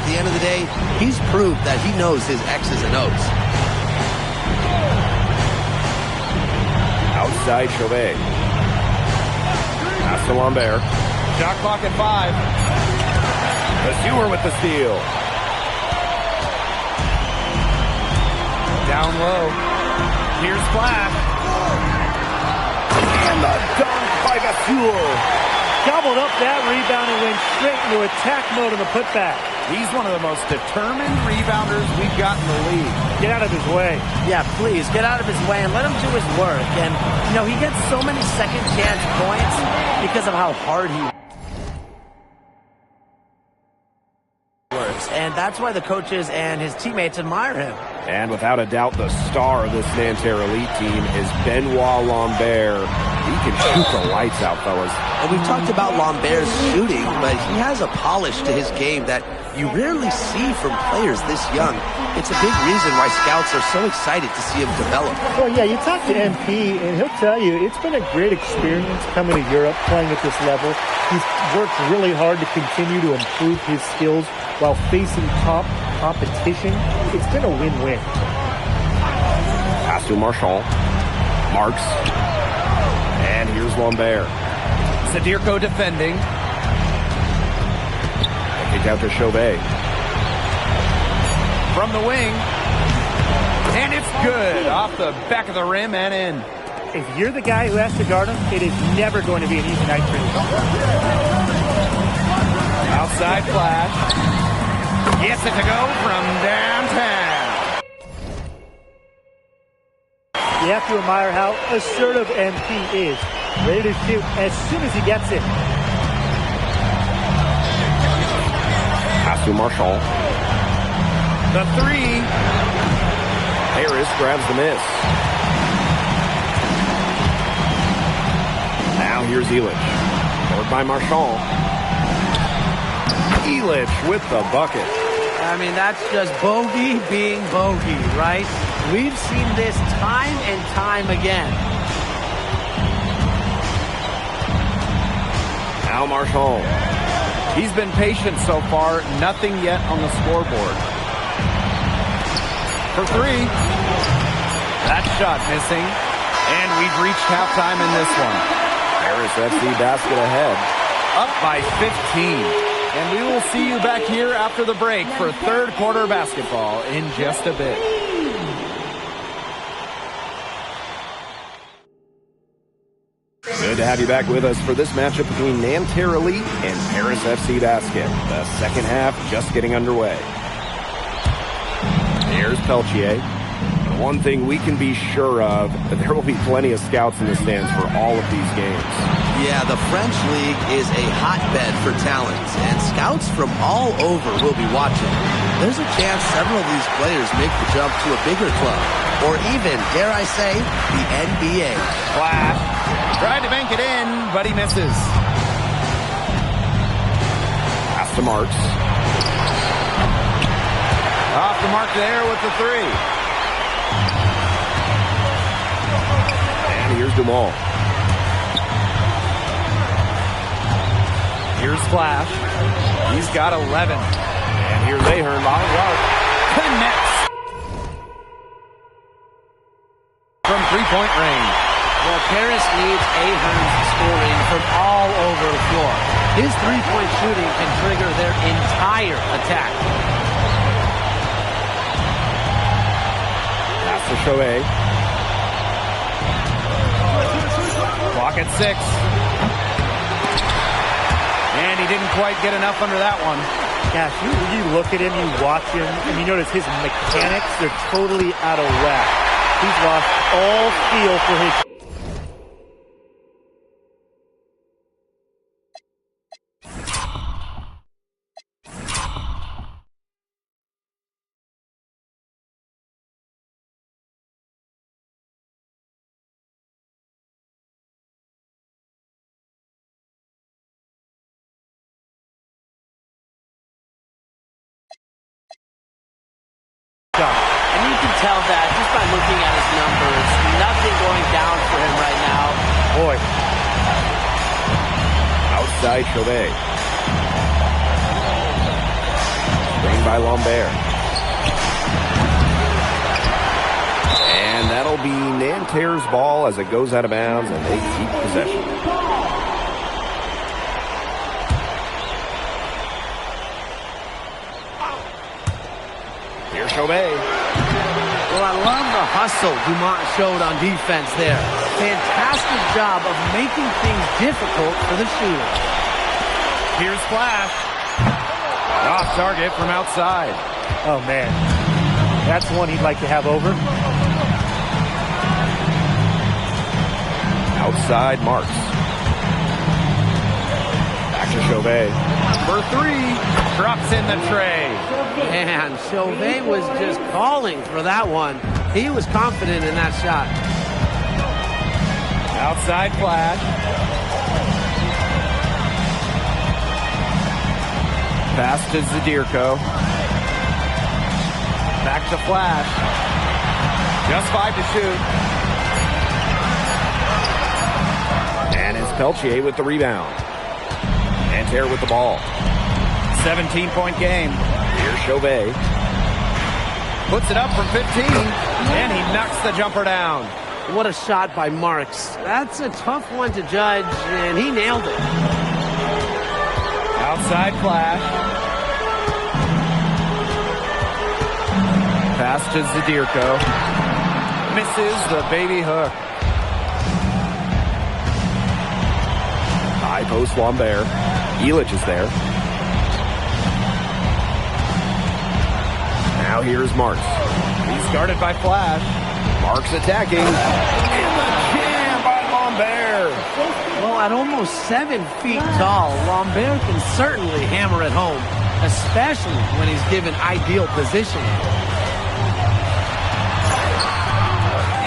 the end of the day, he's proved that he knows his X's and O's. Outside Chauvet. Pass to Lambert. Shot clock at 5. Lesueur with the steal. Down low. Here's Flash. And the dunk by Lesueur. Gobbled up that rebound and went straight into attack mode on the putback. He's one of the most determined rebounders we've got in the league. Get out of his way. Yeah, please, get out of his way and let him do his work. And, you know, he gets so many second chance points because of how hard he works. And that's why the coaches and his teammates admire him. And without a doubt, the star of this Nanterre Elite team is Benoit Lambert. He can shoot the lights out, fellas. And we've talked about Lambert's shooting, but he has a polish to his game that you rarely see from players this young. It's a big reason why scouts are so excited to see him develop. Well, yeah, you talk to MP, and he'll tell you it's been a great experience coming to Europe, playing at this level. He's worked really hard to continue to improve his skills while facing top competition. It's been a win-win. Pass to Marchand. Marks. And here's Lambert. Sadirko defending. Kick out to Chauvet. From the wing. And it's good. Off the back of the rim and in. If you're the guy who has to guard him, it is never going to be an easy night for you. Outside Flash. Gets it to go from downtown. You have to admire how assertive MP is. Ready to shoot as soon as he gets it. Pass to Marchand. The 3. Harris grabs the miss. Now here's Elich. Scored by Marchand. Elich with the bucket. I mean, that's just bogey being bogey, right? We've seen this time and time again. Now Marchand. He's been patient so far. Nothing yet on the scoreboard. For 3. That shot missing. And we've reached halftime in this one. Harris FC basket ahead. Up by 15. And we will see you back here after the break for third quarter basketball in just a bit. Good to have you back with us for this matchup between Nanterre Elite and Paris FC Basket. The second half just getting underway. Here's Peltier. The one thing we can be sure of, there will be plenty of scouts in the stands for all of these games. Yeah, the French League is a hotbed for talent, and scouts from all over will be watching. There's a chance several of these players make the jump to a bigger club, or even, dare I say, the NBA. Flash. Tried to bank it in, but he misses. Pass to Marks. Off the mark there with the 3. And here's Dumal. Here's Flash. He's got 11. And here's Ahern. Connects. From three-point range. Well, Paris needs Ahern's scoring from all over the floor. His three-point shooting can trigger their entire attack. Pass to Chauvet. Clock at 6. And he didn't quite get enough under that one. Gosh, you look at him, you watch him, and you notice his mechanics, they're totally out of whack. He's lost all feel for his... And you can tell that just by looking at his numbers. Nothing going down for him right now. Boy. Outside Chauvet. Brings by Lambert. And that'll be Nanterre's ball as it goes out of bounds, and they keep possession. Here's Chauvet. Well, I love the hustle Dumont showed on defense there. Fantastic job of making things difficult for the shooter. Here's Flash. Off target from outside. Oh, man. That's one he'd like to have over. Outside Marks. Back to Chauvet. For three. Drops in the tray. Man, Chauvet was just calling for that one. He was confident in that shot. Outside Flash. Pass to Zadirko. Back to Flash. Just 5 to shoot. And it's Peltier with the rebound. Nanterre with the ball. 17-point game. Here's Chauvet. Puts it up from 15, and he knocks the jumper down. What a shot by Marks. That's a tough one to judge, and he nailed it. Outside Flash. Pass to Zadirko. Misses the baby hook. High post Lambert. Elich is there. Now here's Marks. He's guarded by Flash. Marks attacking. And the jam by Lambert. Well, at almost 7 feet tall, Lambert can certainly hammer it home, especially when he's given ideal positioning.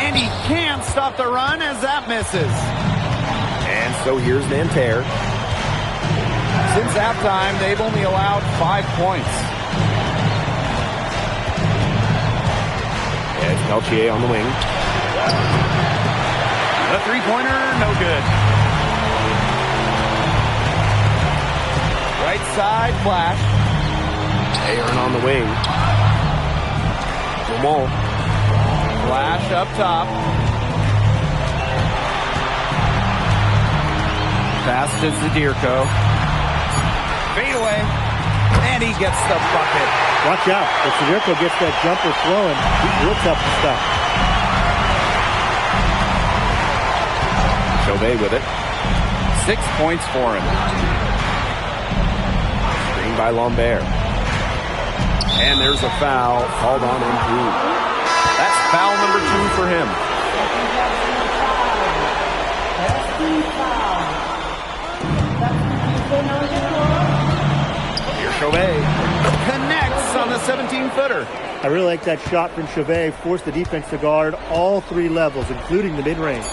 And he can't stop the run as that misses. And so here's Nanterre. Since halftime, they've only allowed 5 points. As Peltier on the wing. The three-pointer, no good. Right side, Flash. Aaron on the wing. Dumont. Flash up top. Pass to Zadirko. Fade away. And he gets the bucket. Watch out. If Zadirko gets that jumper flowing, he's real tough to stop. Chauvet with it. 6 points for him. Screen by Lambert. And there's a foul called on Improve. That's foul number 2 for him. Here's Chauvet. Connects on the 17-footer. I really like that shot from Chauvet. Forced the defense to guard all 3 levels, including the mid-range.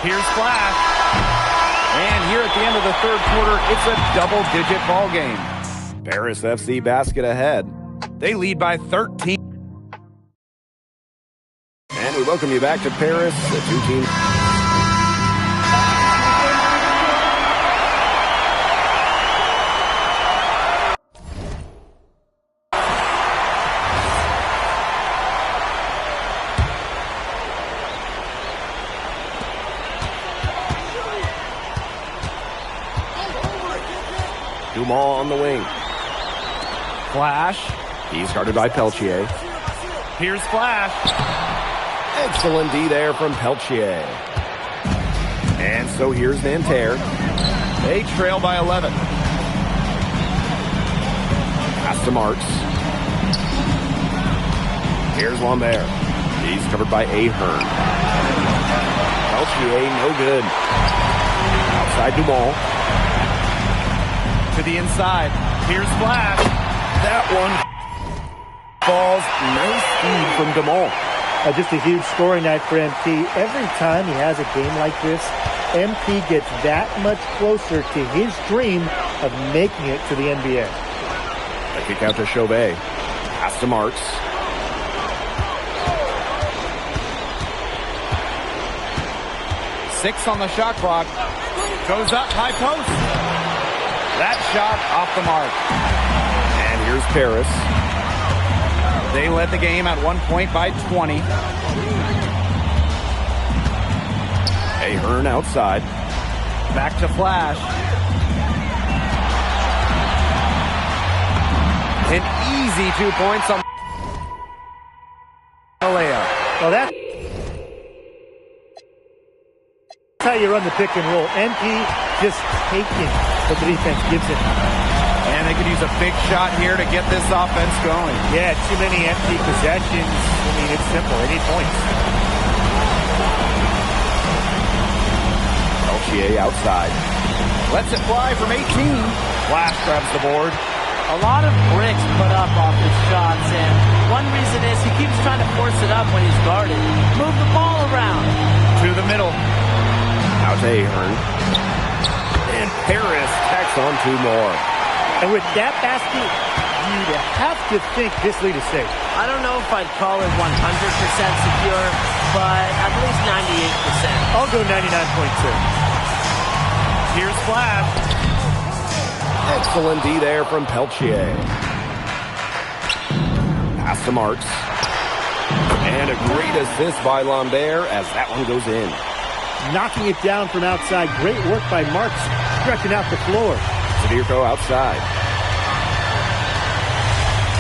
Here's Flash. And here at the end of the third quarter, it's a double-digit ball game. Paris FC basket ahead. They lead by 13. And we welcome you back to Paris, the 2 teams. Dumont on the wing. Flash. He's guarded by Peltier. Here's Flash. Excellent D there from Peltier. And so here's Nanterre. They trail by 11. Pass to Marks. Here's Lambert. He's covered by Ahern. Peltier, no good. Outside Dumont. To the inside. Here's Flash. That one falls. Nice feed from Dumont. Just a huge scoring night for MP. Every time he has a game like this, MP gets that much closer to his dream of making it to the NBA. A kick out to Chauvet. Pass to Marks. Six on the shot clock. Goes up high post. That shot off the mark. And here's Paris. They led the game at 1 point by 20. Ahern outside. Back to Flash. An easy 2 points on Alea. Well, that's how you run the pick and roll. MP just taking what the defense gives it. And they could use a big shot here to get this offense going. Yeah, too many empty possessions. I mean, it's simple. They need points. Peltier outside. Lets it fly from 18. Flash grabs the board. A lot of bricks put up off his shots, and one reason is he keeps trying to force it up when he's guarded. Move the ball around. To the middle. Out to Ahern. And Paris tacks on 2 more. And with that basket, you'd have to think this lead is safe. I don't know if I'd call it 100% secure, but at least 98%. I'll go 99.2. Here's Flash. Excellent D there from Peltier. Pass to Marks. And a great assist by Lambert as that one goes in. Knocking it down from outside. Great work by Marks, stretching out the floor. Zadirko outside.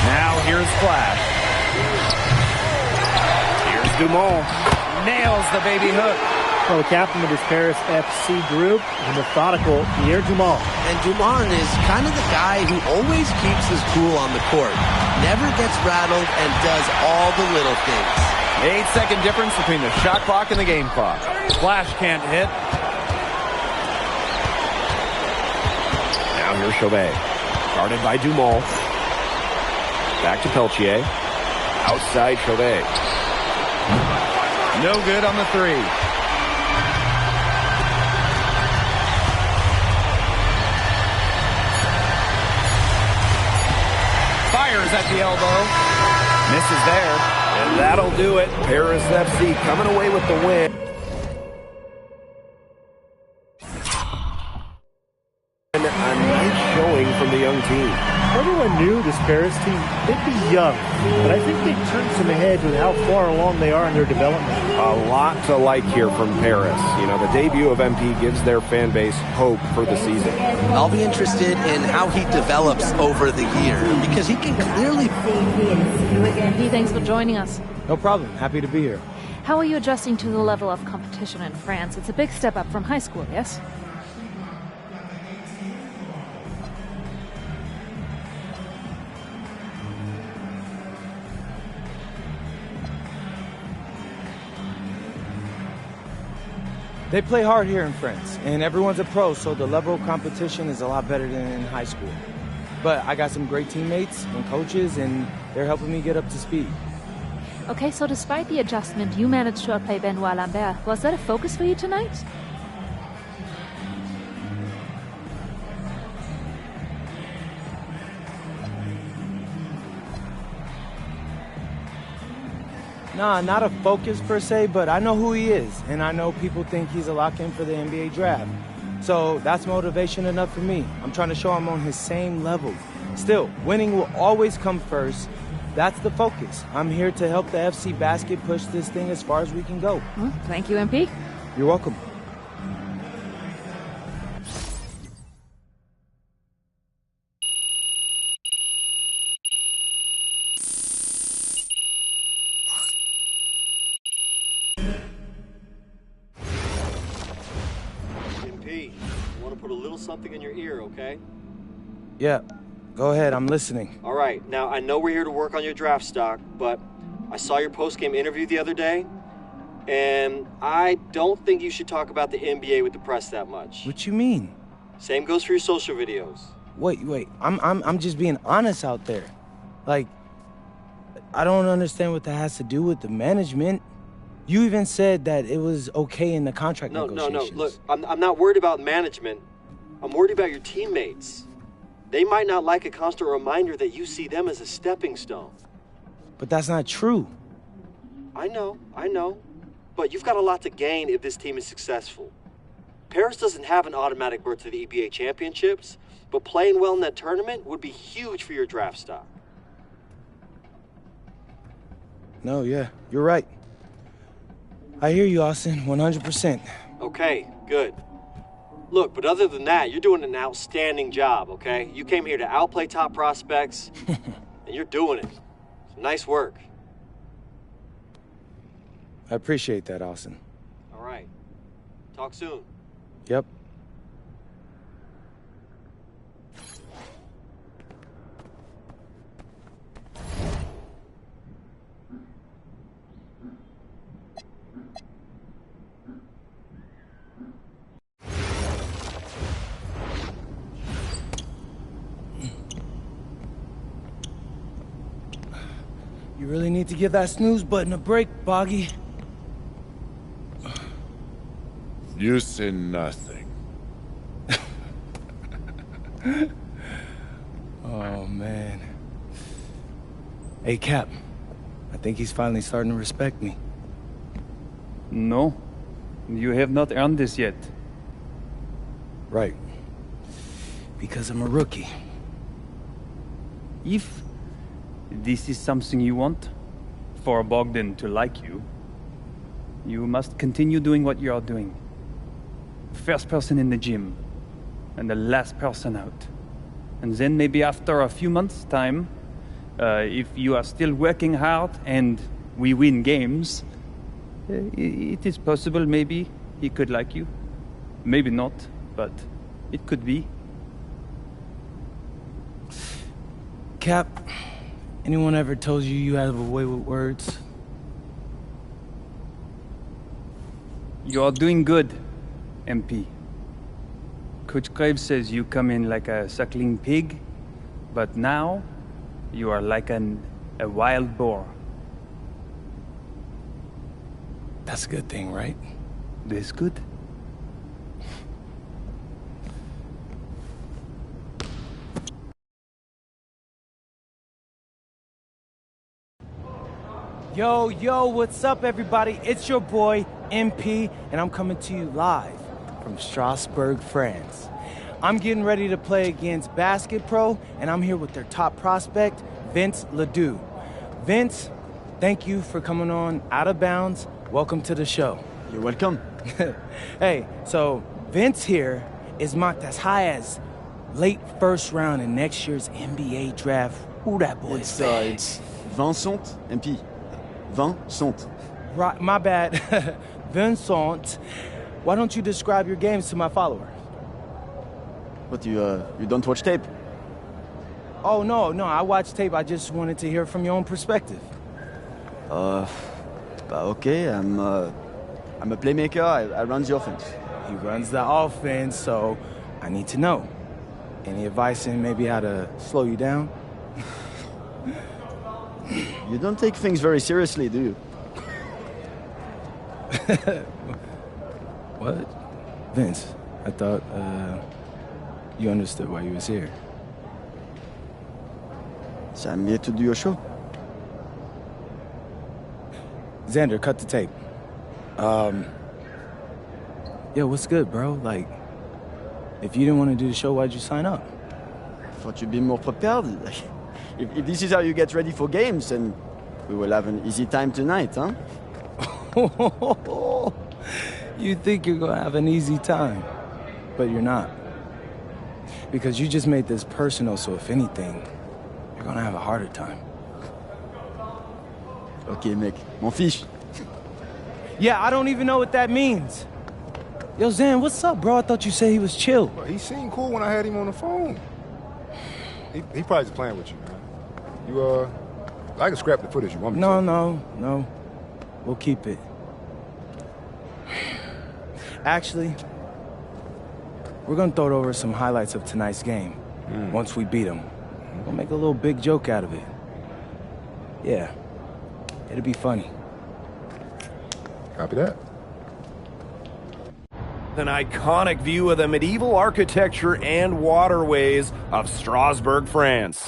Now here's Flash. Here's Dumont. Nails the baby hook. Well, the captain of this Paris FC group, the methodical Pierre Dumont. And Dumont is kind of the guy who always keeps his cool on the court. Never gets rattled and does all the little things. 8-second difference between the shot clock and the game clock. Flash can't hit. Now here's Chauvet. Guarded by Dumont. Back to Peltier. Outside Chauvet. No good on the 3. Fires at the elbow. Misses there. And that'll do it. Paris FC coming away with the win. And a nice showing from the young team. Everyone knew this Paris team, they'd be young, but I think they turned some heads with how far along they are in their development. A lot to like here from Paris. You know, the debut of MP gives their fan base hope for the season. I'll be interested in how he develops over the year because he can clearly... MP, thanks for joining us. No problem. Happy to be here. How are you adjusting to the level of competition in France? It's a big step up from high school, yes? They play hard here in France, and everyone's a pro, so the level of competition is a lot better than in high school. But I got some great teammates and coaches, and they're helping me get up to speed. Okay, so despite the adjustment, you managed to outplay Benoit Lambert. Was that a focus for you tonight? Nah, not a focus per se, but I know who he is, and I know people think he's a lock-in for the NBA draft. So that's motivation enough for me. I'm trying to show I'm on his same level. Still, winning will always come first. That's the focus. I'm here to help the FC Basket push this thing as far as we can go. Well, thank you, MP. You're welcome. MP, I want to put a little something in your ear, okay? Yeah, go ahead. I'm listening. All right, now I know we're here to work on your draft stock, but I saw your post-game interview the other day, and I don't think you should talk about the NBA with the press that much. What you mean? Same goes for your social videos. Wait. I'm just being honest out there. Like, I don't understand what that has to do with the management. You even said that it was okay in the contract negotiations. No. Look, I'm not worried about management. I'm worried about your teammates. They might not like a constant reminder that you see them as a stepping stone. But that's not true. I know. But you've got a lot to gain if this team is successful. Paris doesn't have an automatic berth to the EBA championships, but playing well in that tournament would be huge for your draft stock. No, yeah, you're right. I hear you, Austin, 100%. Okay, good. Look, but other than that, you're doing an outstanding job, okay? You came here to outplay top prospects, and you're doing it. So nice work. I appreciate that, Austin. All right. Talk soon. Yep. You really need to give that snooze button a break, Boggy. You say nothing. Oh, man. Hey, Cap. I think he's finally starting to respect me. No. You have not earned this yet. Right. Because I'm a rookie. If this is something you want, for Bogdan to like you, you must continue doing what you are doing. First person in the gym, and the last person out. And then maybe after a few months' time, if you are still working hard and we win games, it is possible maybe he could like you. Maybe not, but it could be. Cap, anyone ever told you you have a way with words? You are doing good, MP. Coach Graves says you come in like a suckling pig, but now you are like a wild boar. That's a good thing, right? That's good. Yo, what's up, everybody? It's your boy, MP, and I'm coming to you live from Strasbourg, France. I'm getting ready to play against Basket Pro, and I'm here with their top prospect, Vince Ledoux. Vince, thank you for coming on Out of Bounds. Welcome to the show. You're welcome. Hey, so Vince here is mocked as high as late first round in next year's NBA draft. Who that boy is? It's Vincent, MP. Vincent. Right, my bad. Vincent. Why don't you describe your games to my follower? What, you don't watch tape? Oh, no, I watch tape. I just wanted to hear from your own perspective. Okay, I'm a playmaker. I run the offense. He runs the offense, so I need to know. Any advice in maybe how to slow you down? You don't take things very seriously, do you? What? Vince, I thought, you understood why you was here. So I'm here to do your show. Xander, cut the tape. Yo, what's good, bro? Like, if you didn't want to do the show, why'd you sign up? I thought you'd be more prepared. If this is how you get ready for games, then we will have an easy time tonight, huh? You think you're gonna have an easy time, but you're not. Because you just made this personal, so if anything, you're gonna have a harder time. Okay, mec. M'en fiche. Yeah, I don't even know what that means. Yo, Zan, what's up, bro? I thought you said he was chill. Well, he seemed cool when I had him on the phone. He probably just playing with you, man. I can scrap the footage you want me to. No. We'll keep it. Actually, we're gonna throw over some highlights of tonight's game. Once we beat them. We'll make a little big joke out of it. Yeah. It'll be funny. Copy that. An iconic view of the medieval architecture and waterways of Strasbourg, France.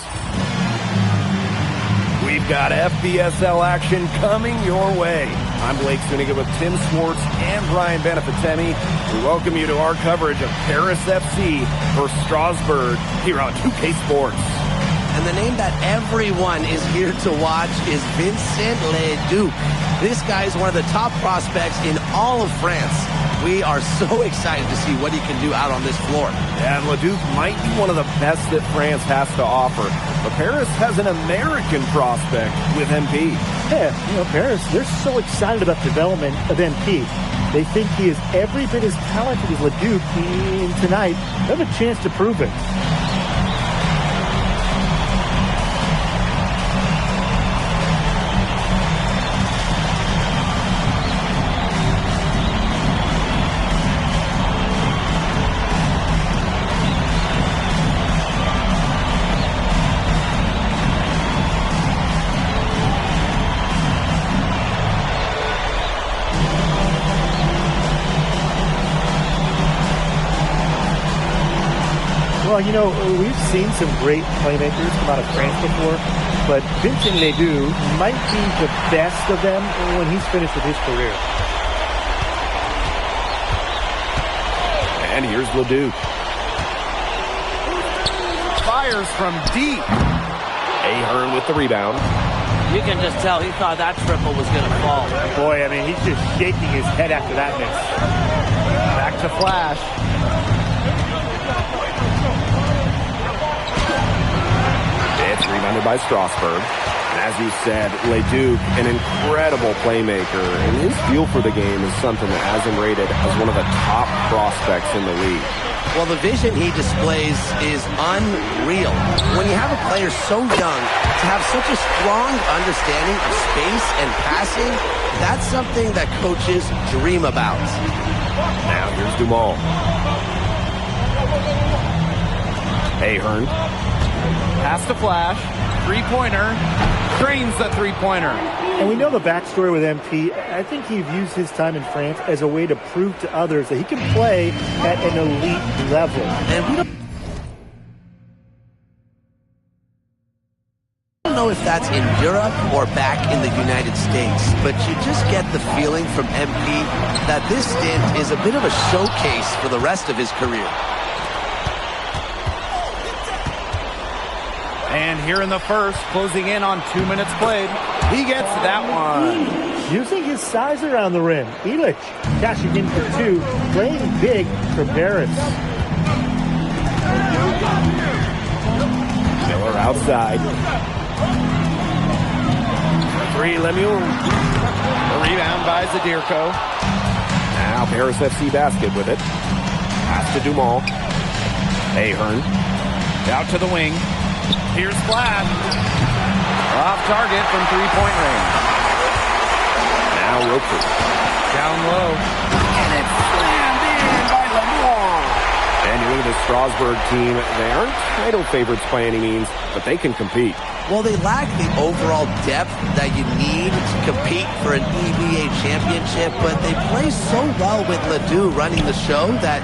We've got FBSL action coming your way. I'm Blake Zuniga with Tim Swartz and Brian Benefatemi. We welcome you to our coverage of Paris FC versus Strasbourg here on 2K Sports. And the name that everyone is here to watch is Vincent Leduc. This guy is one of the top prospects in all of France. We are so excited to see what he can do out on this floor. Yeah, and Leduc might be one of the best that France has to offer. But Paris has an American prospect with MP. Yeah, Paris, they're so excited about the development of MP. They think he is every bit as talented as Leduc, and tonight they have a chance to prove it. Well, we've seen some great playmakers come out of France before, but Vincent Leduc might be the best of them when he's finished with his career. And here's Leduc. Fires from deep. Ahern with the rebound. You can just tell he thought that triple was going to fall. Boy, he's just shaking his head after that miss. Back to Flash. It's rebounded by Strasbourg. And as you said, Leduc, an incredible playmaker, and his feel for the game is something that has him rated as one of the top prospects in the league. Well, the vision he displays is unreal. When you have a player so young, to have such a strong understanding of space and passing, that's something that coaches dream about. Now here's Dumal. Ahern. Pass to Flash. Three-pointer. Drains the three-pointer. And we know the backstory with MP. I think he views his time in France as a way to prove to others that he can play at an elite level. And we don't know if that's in Europe or back in the United States, but you just get the feeling from MP that this stint is a bit of a showcase for the rest of his career. And here in the first, closing in on 2 minutes played, he gets that one. Using his size around the rim. Illich cashing in for two, playing big for Paris. Miller outside. For three, Lemieux. The rebound by Zadirko. Now Paris FC basket with it. Pass to Dumal. Ahern. Out to the wing. Here's Flash. Off target from three-point range. Now Roper. Down low. And it's slammed in by Lemieux. And you look at the Strasbourg team. They aren't title favorites by any means, but they can compete. Well, they lack the overall depth that you need to compete for an EVA championship, but they play so well with Ledoux running the show that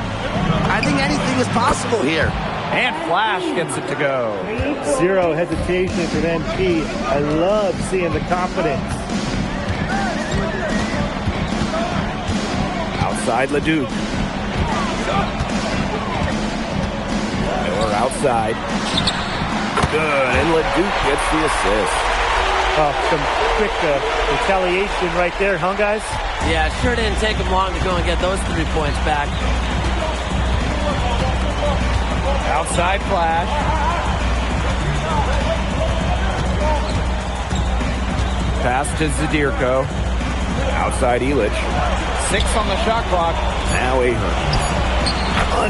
I think anything is possible here. And Flash gets it to go. Zero hesitation from MP. I love seeing the confidence. Outside Leduc. Miller outside. Good, and Leduc gets the assist. Some quick retaliation right there, huh, guys? Yeah, it sure didn't take him long to go and get those 3 points back. Outside Flash. Pass to Zadirko. Outside Illich. 6 on the shot clock. Now Ahern.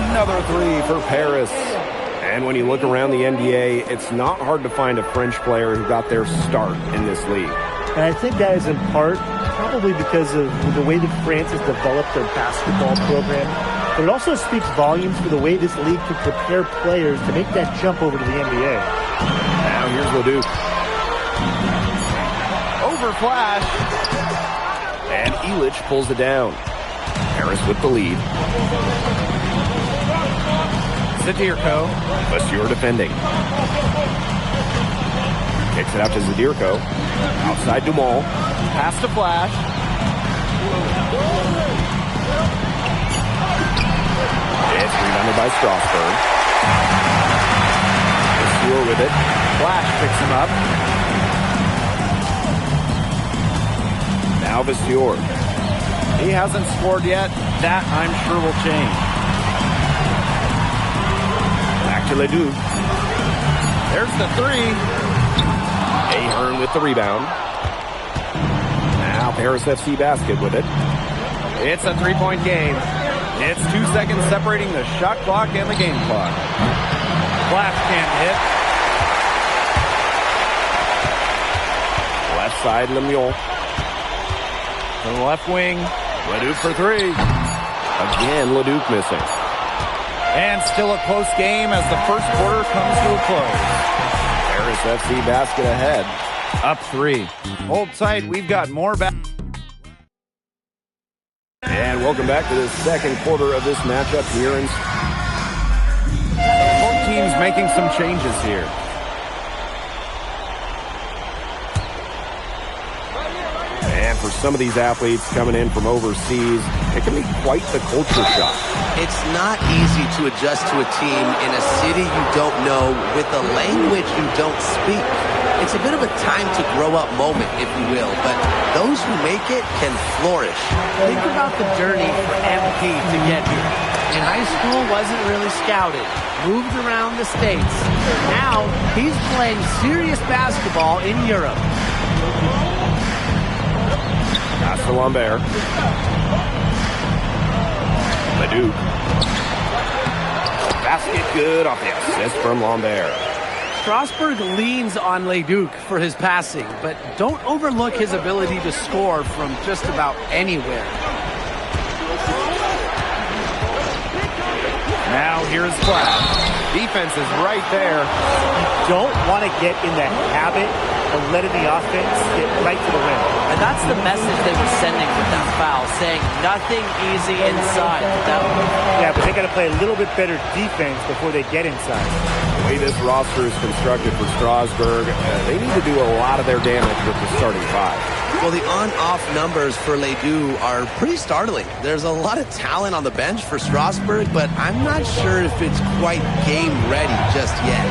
Another three for Paris. And when you look around the NBA, it's not hard to find a French player who got their start in this league. And I think that is in part probably because of the way that France has developed their basketball program. But it also speaks volumes for the way this league can prepare players to make that jump over to the NBA. Now here's Leduc. Over Flash. And Illich pulls it down. Paris with the lead. Zadirko. Monsieur defending. Kicks it out to Zadirko. Outside Dumal. Pass to Flash. It's rebounded by Strasburg. Vasseur with it. Flash picks him up. Now Vasseur. He hasn't scored yet. That, I'm sure, will change. Back to Leduc. There's the three. Ahern with the rebound. Now Paris FC Basket with it. It's a three-point game. It's 2 seconds separating the shot clock and the game clock. Flash can't hit. Left side, Lemieux. To the left wing. Leduc for three. Again, Leduc missing. And still a close game as the first quarter comes to a close. Paris FC Basket ahead. Up three. Hold tight. We've got more back. And welcome back to the second quarter of this matchup here in... Both teams making some changes here. And for some of these athletes coming in from overseas, it can be quite the culture shock. It's not easy to adjust to a team in a city you don't know with a language you don't speak. It's a bit of a time to grow up moment, if you will, but those who make it can flourish. Think about the journey for MP to get here. In high school, wasn't really scouted. Moved around the States. Now, he's playing serious basketball in Europe. Pass to Lambert. Leduc. Basket good off the assist from Lambert. Strasburg leans on Leduc for his passing, but don't overlook his ability to score from just about anywhere. Now here's Flash. Defense is right there. You don't want to get in the habit of letting the offense get right to the rim. And that's the message they were sending with that foul, saying nothing easy inside. Yeah, but they got to play a little bit better defense before they get inside. The way this roster is constructed for Strasburg, they need to do a lot of their damage with the starting five. Well, the on-off numbers for Ledoux are pretty startling. There's a lot of talent on the bench for Strasburg, but I'm not sure if it's quite game ready just yet.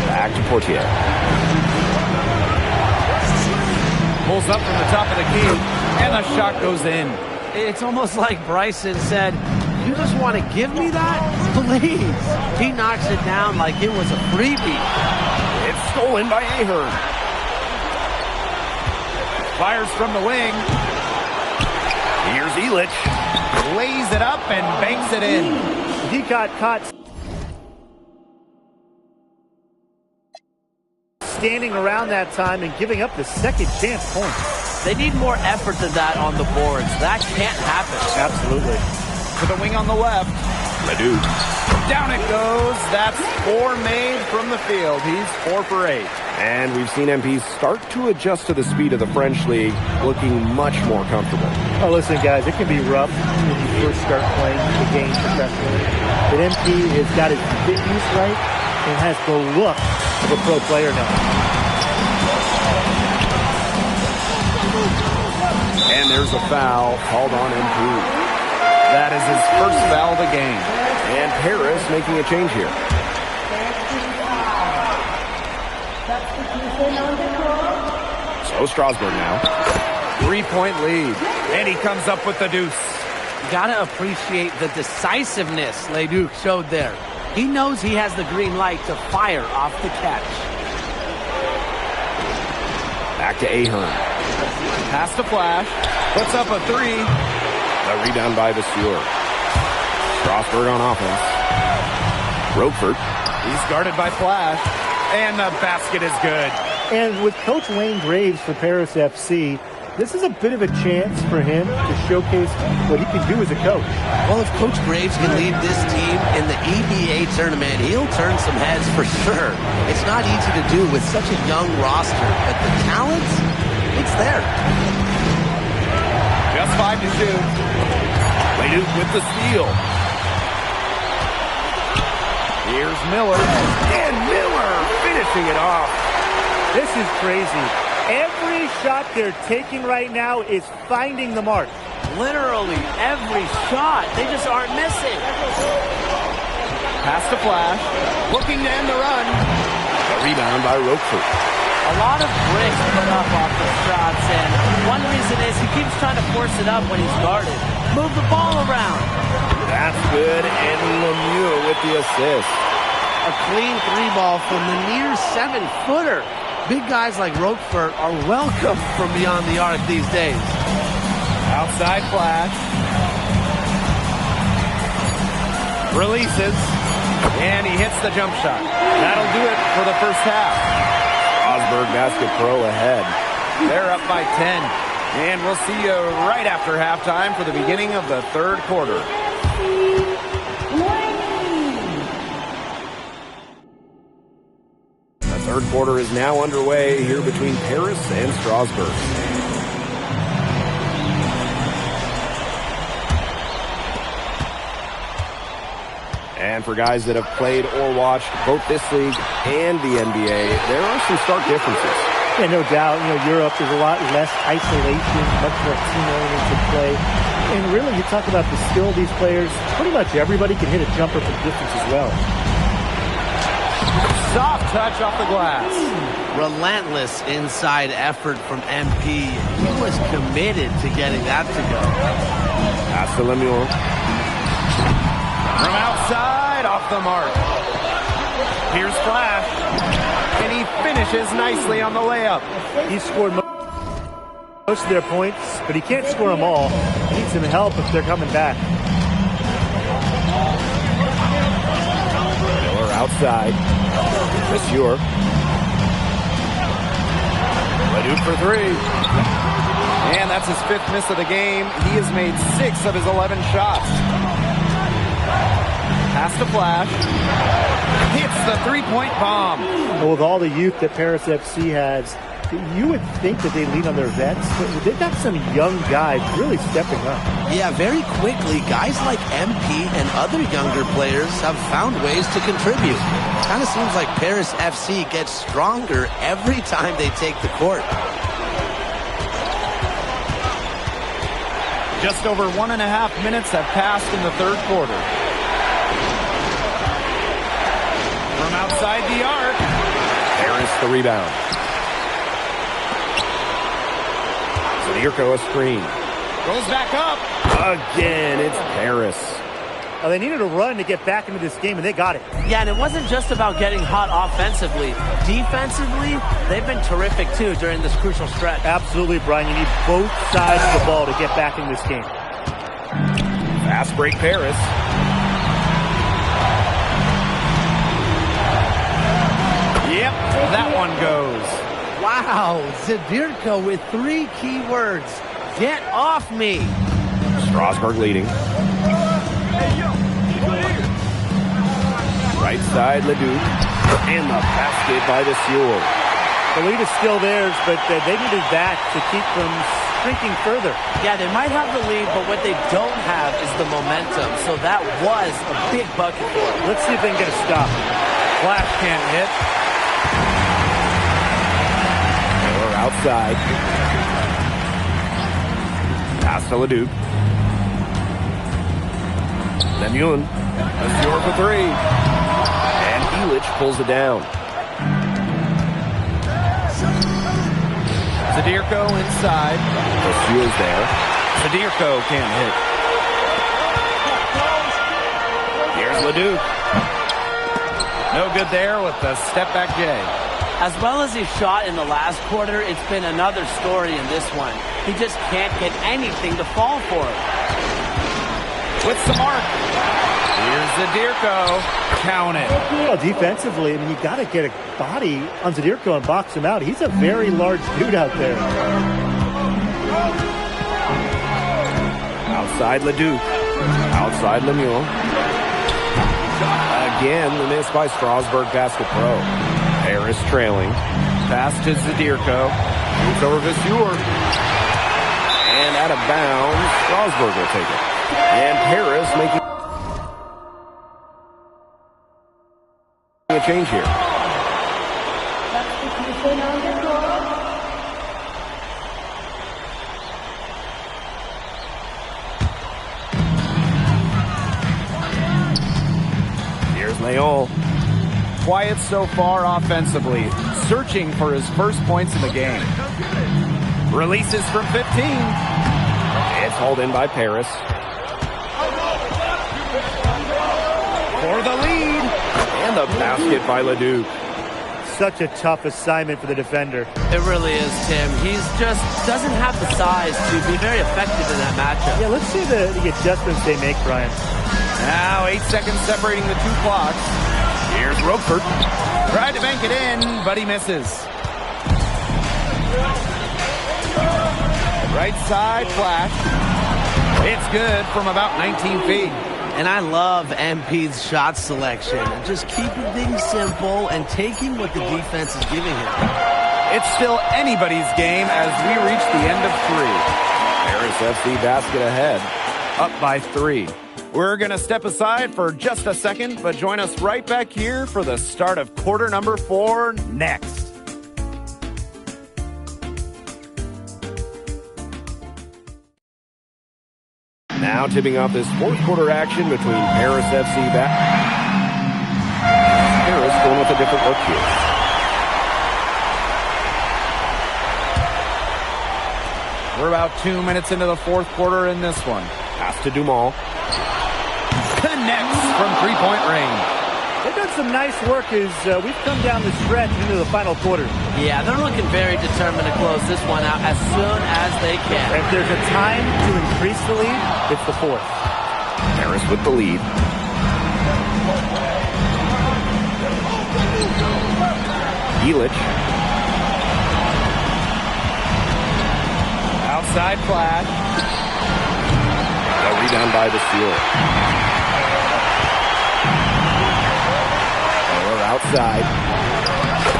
Back to Portier. Pulls up from the top of the key, and the shot goes in. It's almost like Bryson said, you just want to give me that? Please. He knocks it down like it was a freebie. It's stolen by Ahern. Fires from the wing. Here's Elich. Lays it up and banks it in. He got caught standing around that time and giving up the second chance point. They need more effort than that on the boards. That can't happen. Absolutely. To the wing on the left. Leduc. Down it goes. That's 4 made from the field. He's 4 for 8. And we've seen MP start to adjust to the speed of the French league, looking much more comfortable. Oh, listen, guys, it can be rough when you first start playing the game professionally. But MP has got his fitness right and has the look of a pro player now. And there's a foul called on MP. That is his first foul of the game. And Paris making a change here. So Strasburg now. 3-point lead. And he comes up with the deuce. You got to appreciate the decisiveness Leduc showed there. He knows he has the green light to fire off the catch. Back to Ahern. Pass to Flash. Puts up a 3. A rebound by Vasseur. Strasburg on offense. Roquefort. He's guarded by Flash. And the basket is good. And with Coach Wayne Graves for Paris FC, this is a bit of a chance for him to showcase what he can do as a coach. Well, if Coach Graves can lead this team in the EBA tournament, he'll turn some heads for sure. It's not easy to do with such a young roster, but the talent, it's there. Just 5 to shoot. Leduc with the steal. Here's Miller. And Miller finishing it off. This is crazy. Every shot they're taking right now is finding the mark. Literally every shot. They just aren't missing. Pass to Flash. Looking to end the run. A rebound by Roquefort. A lot of bricks put up off the shots, and one reason is he keeps trying to force it up when he's guarded. Move the ball around. That's good, and Lemieux with the assist. A clean three ball from the near 7-footer. Big guys like Roquefort are welcome from beyond the arc these days. Outside Flash. Releases. And he hits the jump shot. That'll do it for the first half. Strasburg Basket Pro ahead. They're up by 10. And we'll see you right after halftime for the beginning of the third quarter. The third quarter is now underway here between Paris and Strasburg. And for guys that have played or watched both this league and the NBA, there are some stark differences. Yeah, no doubt. Europe is a lot less isolation, much more team-oriented play. And really, you talk about the skill of these players, pretty much everybody can hit a jumper from distance as well. Soft touch off the glass. Relentless inside effort from MP. He was committed to getting that to go. Pass to Lemieux. From outside, off the mark. Here's Flash. And he finishes nicely on the layup. He scored most of their points, but he can't score them all. He needs some help if they're coming back. Miller outside. Monsieur. Leduc for three. And that's his 5th miss of the game. He has made 6 of his 11 shots. Pass to Flash. Hits the three-point bomb. Well, with all the youth that Paris FC has, you would think that they lean on their vets, but they've got some young guys really stepping up. Yeah, very quickly, guys like MP and other younger players have found ways to contribute. Kind of seems like Paris FC gets stronger every time they take the court. Just over 1.5 minutes have passed in the third quarter. From outside the arc. Paris the rebound. Zadirko a screen. Goes back up. Again, it's Paris. Well, they needed a run to get back into this game, and they got it. Yeah, and it wasn't just about getting hot offensively. Defensively, they've been terrific, too, during this crucial stretch. Absolutely, Brian. You need both sides of the ball to get back in this game. Fast break Paris. Yep, that one goes. Wow, Zadirko with 3 key words. Get off me. Strasburg leading. Right side, Leduc. And the basket by the Sewell. The lead is still theirs, but they needed that to keep them shrinking further. Yeah, they might have the lead, but what they don't have is the momentum. So that was a big bucket for them. Let's see if they can get a stop. Flash can't hit. Miller outside. Pass to Leduc. Lemieux. Monsieur for 3. And Elich pulls it down. Zadirko inside. Monsieur's there. Zadirko can't hit. Here's Leduc. No good there with the step-back J. As well as he shot in the last quarter, it's been another story in this one. He just can't get anything to fall for it. With some arc. Here's Zadirko. Count it. Well, defensively, I mean, you got to get a body on Zadirko and box him out. He's a very large dude out there. Outside Leduc. Outside Lemieux. Again, the miss by Strasburg Basket Pro. Paris trailing. Pass to Zadirko. Moves over Vasseur. And out of bounds, Strasburg will take it. And Paris making a change here. Leon. Quiet so far offensively, searching for his first points in the game. Releases from 15. It's hauled in by Paris. For the lead. And the basket by Leduc. Such a tough assignment for the defender. It really is, Tim. He's just doesn't have the size to be very effective in that matchup. Yeah, let's see the adjustments they make, Brian. Now 8 seconds separating the two clocks. Here's Roquefort. Tried to bank it in, but he misses. Right side flash. It's good from about 19 feet. And I love MP's shot selection. Just keeping things simple and taking what the defense is giving him. It's still anybody's game as we reach the end of 3. Paris FC basket ahead. Up by 3. We're going to step aside for just a second, but join us right back here for the start of quarter number 4 next. Now tipping off this fourth quarter action between Paris FC. Paris going with a different look here. We're about 2 minutes into the fourth quarter in this one. Pass to Dumont. Connects from three-point range. They've done some nice work as we've come down the stretch into the final quarter. Yeah, they're looking very determined to close this one out as soon as they can. If there's a time to increase the lead, it's the fourth. Paris with the lead. Illich. Outside flash. A rebound by Vasil. Outside.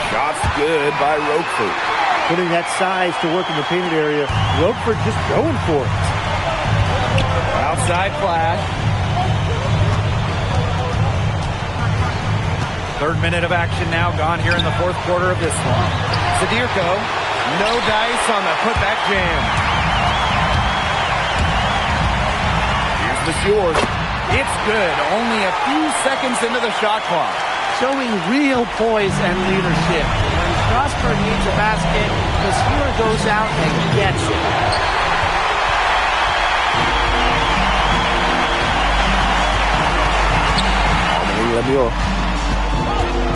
Shot's good by Roquefort. Putting that size to work in the painted area. Roquefort just going for it. Outside flash. Third minute of action now gone here in the fourth quarter of this one. Zadirko, no dice on the putback jam. Here's Vasil. It's good. Only a few seconds into the shot clock. Showing real poise and leadership. When Strasburg needs a basket, the scorer goes out and gets it.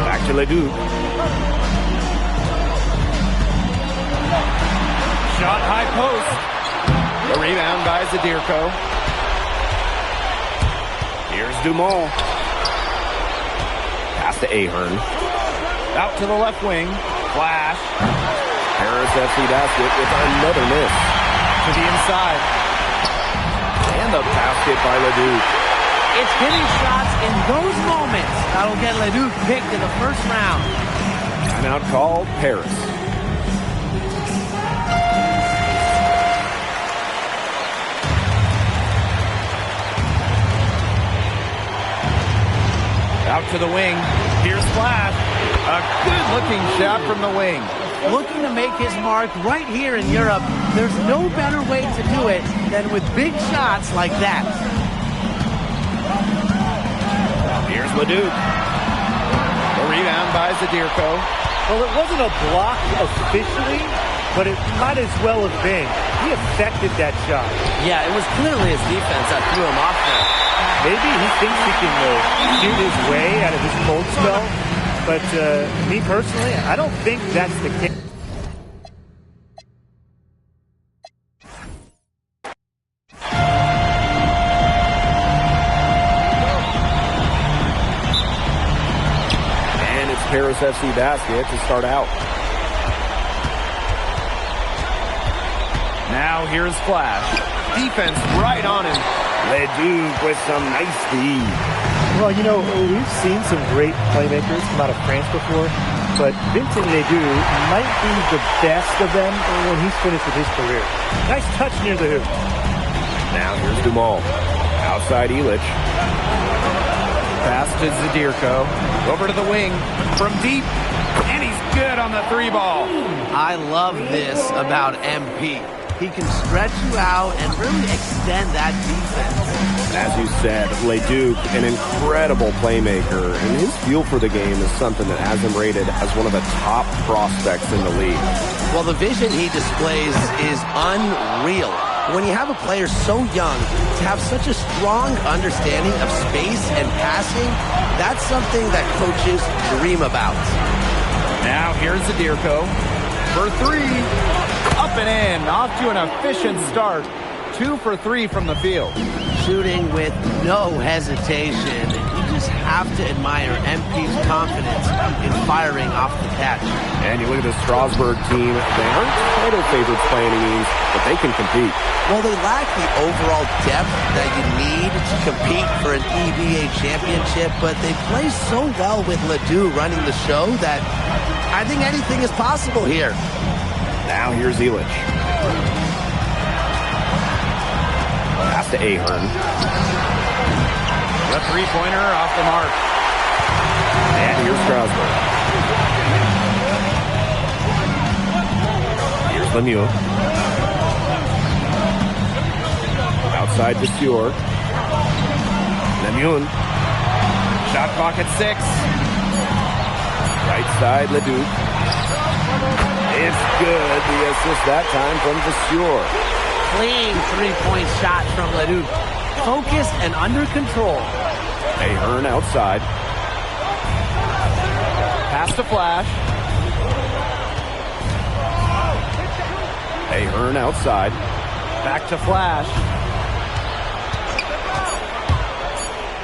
Back to Leduc. Shot high post. The rebound by Zadirko. Here's Dumont. Pass to Ahern. Out to the left wing. Flash. Paris FC basket with another miss. To the inside. And the basket by Leduc. It's hitting shots in those moments that'll get Leduc picked in the first round. Timeout called Paris. Out to the wing. Here's Flash. A good-looking shot from the wing. Looking to make his mark right here in Europe. There's no better way to do it than with big shots like that. Here's Leduc. The rebound by Zadirko. Well, it wasn't a block officially, but it might as well have been. He affected that shot. Yeah, it was clearly his defense that threw him off there. Maybe he thinks he can shoot his way out of this cold spell, but me personally, I don't think that's the case. And it's Paris FC basket to start out. Now here's Flash. Defense right on him. Leduc with some nice speed. Well, you know, we've seen some great playmakers come out of France before, but Vincent Leduc might be the best of them when he's finished with his career. Nice touch near the hoop. Now here's Dumont. Outside Illich. Pass to Zadirko. Over to the wing. From deep. And he's good on the three ball. I love this about MP. he can stretch you out and really extend that defense. As you said, Leduc, an incredible playmaker, and his feel for the game is something that has him rated as one of the top prospects in the league. Well, the vision he displays is unreal. When you have a player so young, to have such a strong understanding of space and passing, that's something that coaches dream about. Now here's Zadirko for three. Up and in. Off to an efficient start. 2 for 3 from the field. Shooting with no hesitation. You just have to admire MP's confidence in firing off the catch. And you look at the Strasburg team, they aren't title favorites by any means, but they can compete. Well, they lack the overall depth that you need to compete for an EVA championship, but they play so well with Ledoux running the show that I think anything is possible here. Now here's Elich. Pass to Ahern. The three-pointer off the mark. And here's Strasburg. Here's Lemieux. Outside to Stewart. Lemieux. Shot clock at 6. Right side, Leduc. It's good. The assist that time from Vasseur. Clean three-point shot from Leduc. Focused and under control. Ahern outside. Pass to Flash. Ahern outside. Back to Flash.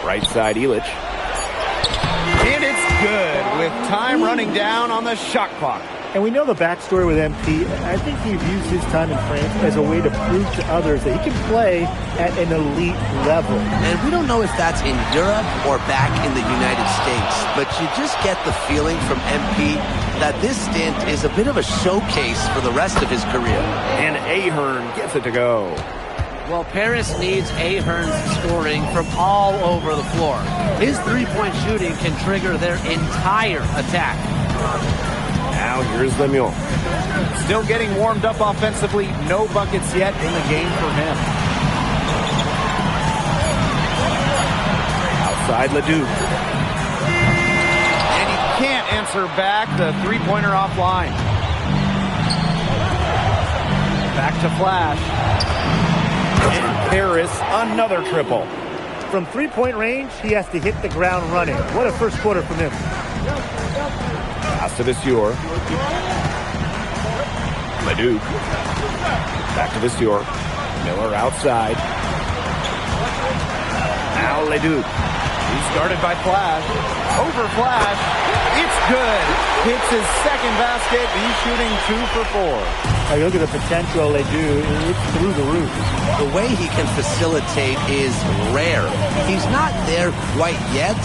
Right side, Elich. And it's good with time running down on the shot clock. And we know the backstory with MP. I think he views his time in France as a way to prove to others that he can play at an elite level. And we don't know if that's in Europe or back in the United States, but you just get the feeling from MP that this stint is a bit of a showcase for the rest of his career. And Ahern gets it to go. Well, Paris needs Ahern's scoring from all over the floor. His three-point shooting can trigger their entire attack. Now here's Lemieux. Still getting warmed up offensively. No buckets yet in the game for him. Outside Leduc. And he can't answer back the three-pointer offline. Back to Flash. And Paris, another triple. From three-point range, he has to hit the ground running. What a first quarter from him. Pass to Vasseur. Leduc. Back to Vasseur. Miller outside. Now Leduc. He's guarded by Flash. Over Flash. It's good. Hits his second basket. He's shooting 2 for 4. Oh, you look at the potential they do. It's through the roof. The way he can facilitate is rare. He's not there quite yet,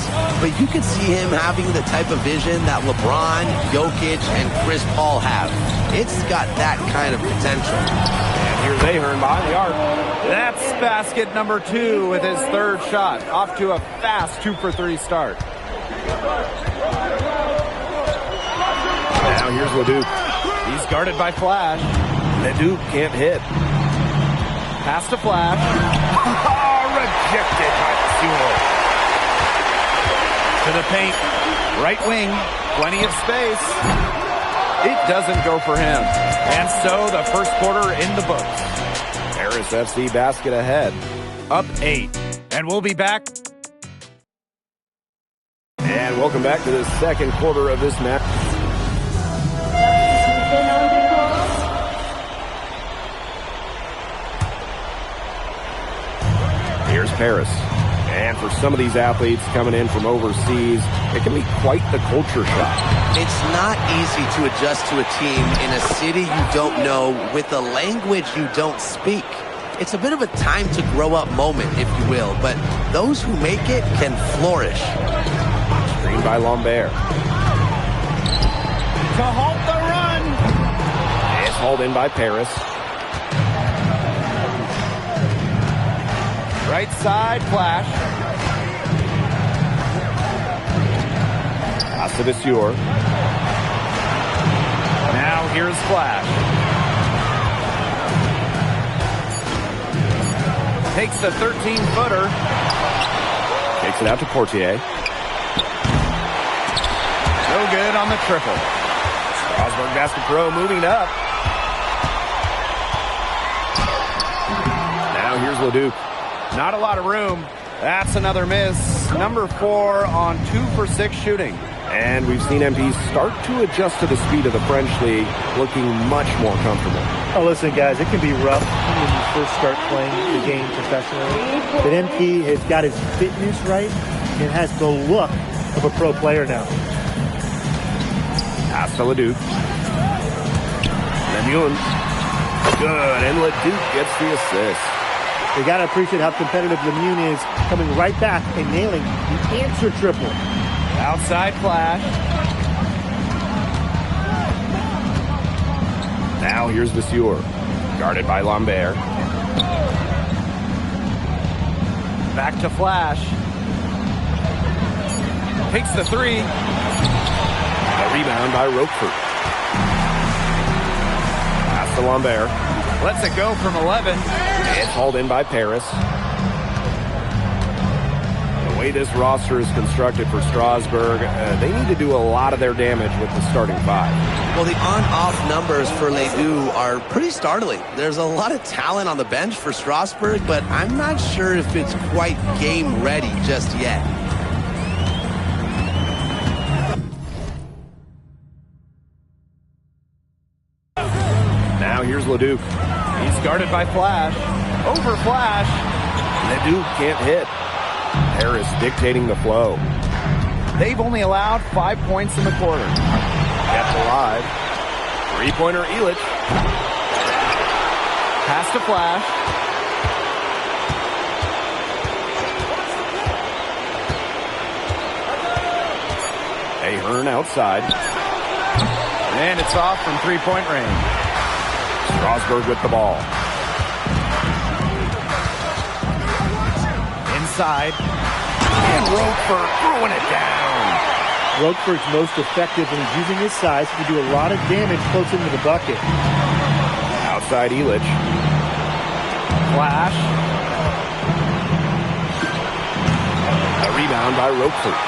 but you can see him having the type of vision that LeBron, Jokic, and Chris Paul have. It's got that kind of potential. And here's Ahern behind the arc. That's basket number 2 with his third shot. Off to a fast 2 for 3 start. Now here's Leduc. He's guarded by Flash. Leduc can't hit. Pass to Flash. Rejected by Vasseur. To the paint. Right wing. Plenty of space. It doesn't go for him. And so the first quarter in the books. Paris FC basket ahead. Up 8. And we'll be back. And welcome back to the second quarter of this match. Here's Paris. And for some of these athletes coming in from overseas, it can be quite the culture shock. It's not easy to adjust to a team in a city you don't know with a language you don't speak. It's a bit of a time to grow up moment, if you will, but those who make it can flourish. Screened by Lambert. To halt the run. It's hauled in by Paris. Right side, Flash. Pass to Vasseur. Now here's Flash. Takes the 13-footer. Takes it out to Portier. No good on the triple. Strasburg Basket Pro moving up. Now here's Leduc. Not a lot of room. That's another miss. Number 4 on 2 for 6 shooting. And we've seen MP start to adjust to the speed of the French league, looking much more comfortable. Oh, listen, guys, it can be rough when you first start playing the game professionally. But MP has got his fitness right and has the look of a pro player now. Pass to Leduc. Lemuel. Good, and Leduc gets the assist. You got to appreciate how competitive Lemuel is, coming right back and nailing the answer triple. Outside flash. Now here's Vasseur, guarded by Lambert. Back to flash. Takes the 3. A rebound by Roquefort. Pass to Lambert. Lets it go from 11. It's hauled in by Paris. The way this roster is constructed for Strasburg, they need to do a lot of their damage with the starting 5. Well, the on-off numbers for Ledoux are pretty startling. There's a lot of talent on the bench for Strasburg, but I'm not sure if it's quite game ready just yet. Now here's Leduc. He's guarded by Flash. Over Flash. Leduc can't hit. Harris dictating the flow. They've only allowed 5 points in the quarter. Kept alive. Three-pointer Illich. Pass to Flash. Ahern outside. And it's off from three-point range. Strasburg with the ball. Inside. And Roquefort throwing it down. Roquefort's most effective when he's using his size to do a lot of damage close into the bucket. Outside Illich. Flash. A rebound by Roquefort.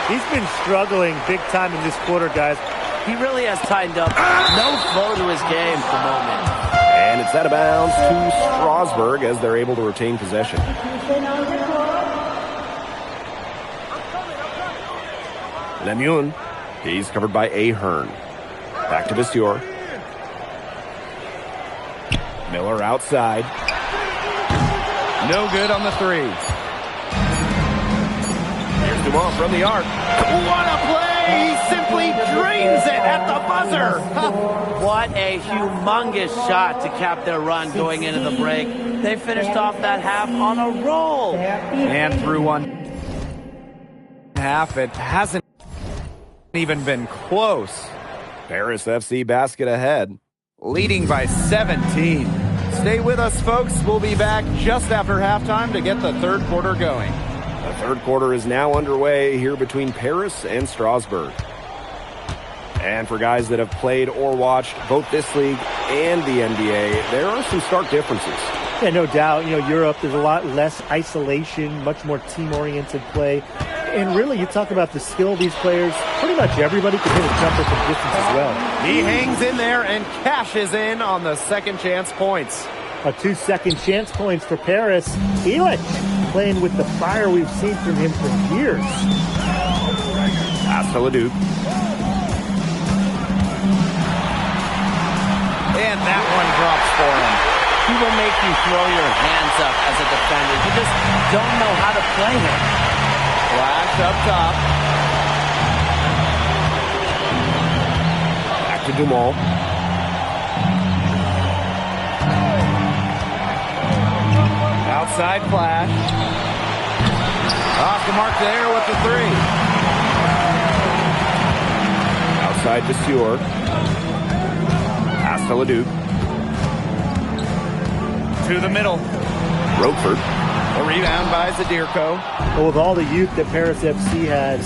He's been struggling big time in this quarter, guys. He really has tightened up. No flow to his game for the moment. And it's out of bounds to Strasburg as they're able to retain possession. Lemuel. He's covered by Ahern. Back to Vasseur. Miller outside. No good on the 3. Here's Dumont from the arc. What a play! He simply drains it at the buzzer. What a humongous shot to cap their run going into the break. They finished off that half on a roll. And through one half, it hasn't even been close. Paris FC basket ahead. Leading by 17. Stay with us, folks. We'll be back just after halftime to get the third quarter going. The third quarter is now underway here between Paris and Strasburg. And for guys that have played or watched both this league and the NBA, there are some stark differences. Yeah, no doubt. You know, Europe, there's a lot less isolation, much more team-oriented play. And really, you talk about the skill of these players, pretty much everybody can hit a jumper from distance as well. He hangs in there and cashes in on the second chance points. A 2 second chance points for Paris. Illich playing with the fire we've seen from him for years. Pass to Leduc. And that one drops for him. He will make you throw your hands up as a defender. You just don't know how to play him. Flash up top. Back to Dumont. Outside Flash. Off the mark there with the 3. Outside Vasseur. Pass to Leduc. To the middle. Roquefort. A rebound by Zadirko. Well, with all the youth that Paris FC has,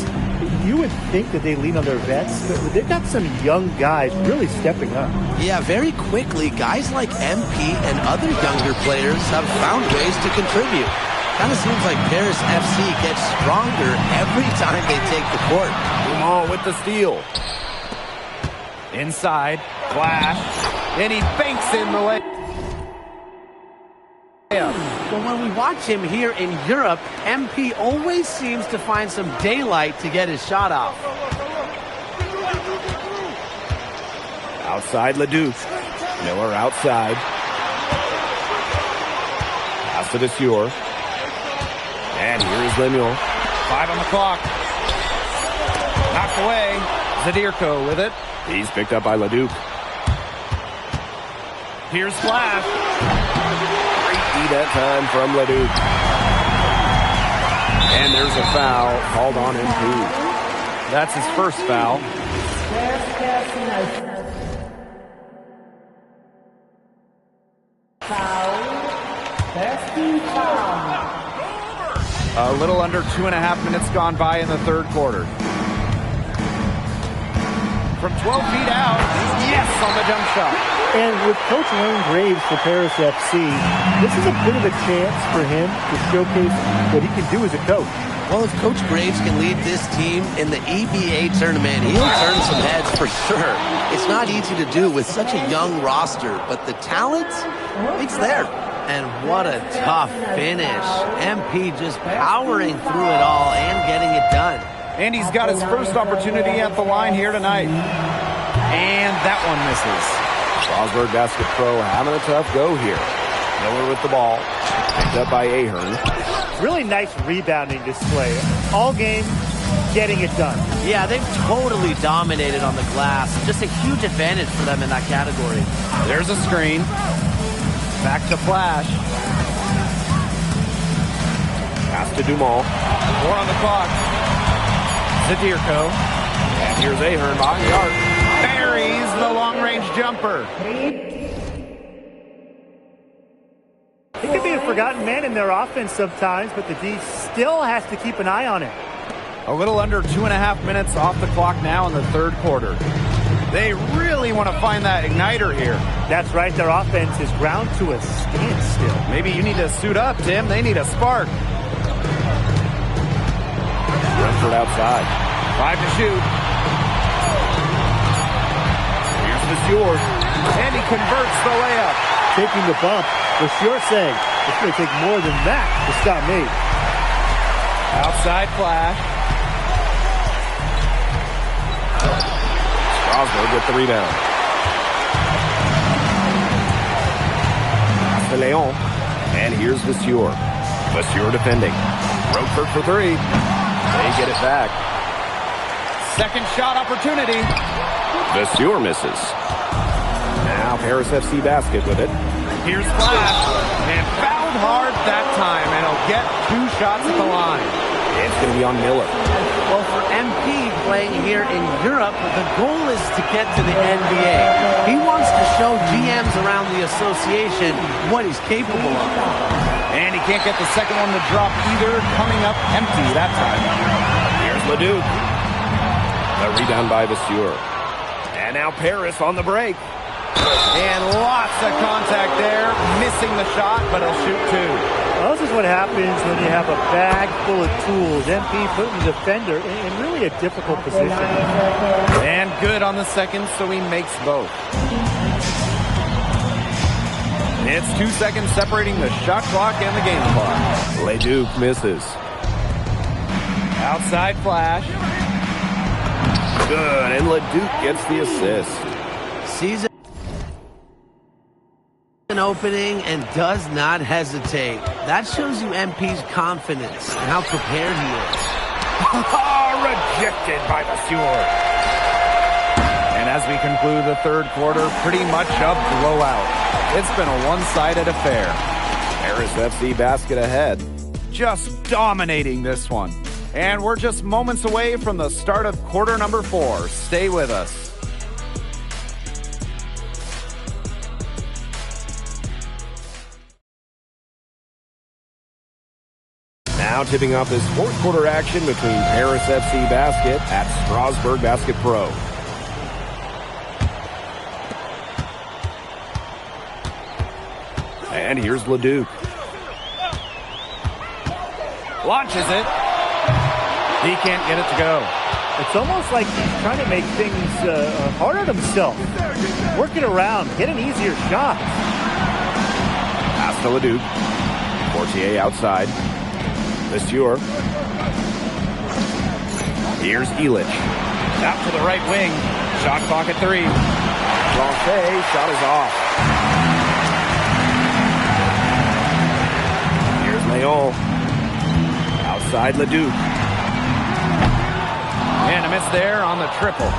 you would think that they lean on their vets, but they've got some young guys really stepping up. Yeah, very quickly, guys like MP and other younger players have found ways to contribute. Kind of seems like Paris FC gets stronger every time they take the court. Dumont with the steal. Inside, Flash, and he banks in the leg. But when we watch him here in Europe, MP always seems to find some daylight to get his shot off. Outside Leduc. Miller outside. Pass to Desure. And here is Lemuel. 5 on the clock. Knocked away. Zadirko with it. He's picked up by Leduc. Here's Flash. Great that time from Leduc. And there's a foul called on MP. That's his first foul. A little under 2.5 minutes gone by in the third quarter. From 12 feet out, yes, on the jump shot. And with Coach Wayne Graves for Paris FC, this is a bit of a chance for him to showcase what he can do as a coach. Well, if Coach Graves can lead this team in the EBA tournament, he'll turn some heads for sure. It's not easy to do with such a young roster, but the talent, it's there. And what a tough finish. MP just powering through it all and getting it done. And he's got his first opportunity at the line here tonight. And that one misses. Strasbourg Basket Pro having a tough go here. Miller with the ball. Picked up by Ahern. Really nice rebounding display. All game, getting it done. Yeah, they've totally dominated on the glass. Just a huge advantage for them in that category. There's a screen. Back to Flash. Pass to Dumont. 4 on the clock. Zadirko. And here's Ahern behind the arc. Buries the long-range jumper. He could be a forgotten man in their offense sometimes, but the D still has to keep an eye on it. A little under 2.5 minutes off the clock now in the third quarter. They really want to find that igniter here. That's right. Their offense is ground to a standstill. Maybe you need to suit up, Tim. They need a spark. Brentford outside. 5 to shoot. Here's Desure. And he converts the layup. Taking the bump. Desure saying, it's going to take more than that to stop me. Outside Flash. Strasbourg with the rebound. Pass to Leon. And here's Desure. Desure defending. Roquefort for 3. They get it back. Second shot opportunity. Desure misses. Now Paris FC Basket with it. Here's Flash. And fouled hard that time. And he'll get 2 shots at the line. It's going to be on Miller. Well, for MP playing here in Europe, the goal is to get to the NBA. He wants to show GMs around the association what he's capable of. And he can't get the second one to drop either, coming up empty that time. Here's Leduc. The rebound by Desure. And now Paris on the break. And lots of contact there. Missing the shot, but he'll shoot 2. Well, this is what happens when you have a bag full of tools. MP putting the defender in really a difficult position. And good on the second, so he makes both. It's 2 seconds separating the shot clock and the game clock. Leduc misses. Outside Flash. Good, and Leduc gets the assist. Sees an opening and does not hesitate. That shows you MP's confidence and how prepared he is. Rejected by Desure. And as we conclude the third quarter, pretty much a blowout. It's been a one-sided affair. Paris FC Basket ahead. Just dominating this one. And we're just moments away from the start of quarter number 4. Stay with us. Now tipping off this fourth quarter action between Paris FC Basket at Strasbourg Basket Pro. And here's Leduc. Launches it. He can't get it to go. It's almost like he's trying to make things hard on himself. Working around, get an easier shot. Pass to Leduc. Portier outside. Monsieur. Here's Illich. Out to the right wing. Shot clock at 3. Blanchet, shot is off. Here's Leon. Outside Leduc. And a miss there on the triple.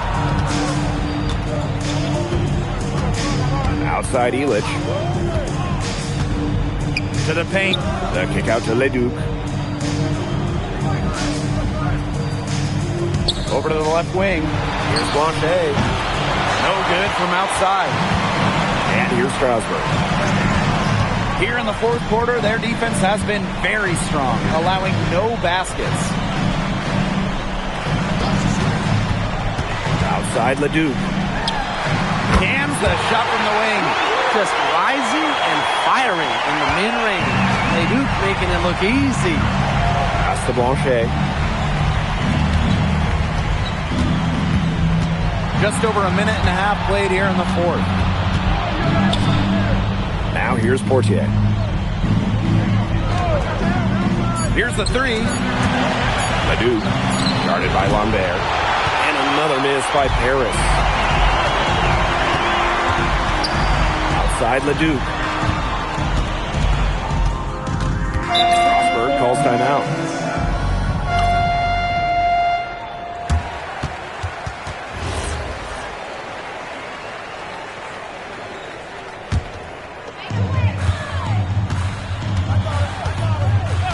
Outside Illich. To the paint. The kick out to Leduc. Over to the left wing. Here's Blanchet. No good from outside. And here's Strasbourg. Here in the fourth quarter, their defense has been very strong, allowing no baskets. Outside Leduc. Cams the shot from the wing. Just rising and firing in the mid-range. Leduc making it look easy. Pass to Blanchet. Just over a minute and a half played here in the fourth. Now here's Portier. Here's the 3. Leduc, guarded by Lambert. And another miss by Paris. Outside Leduc. Strasbourg calls timeout.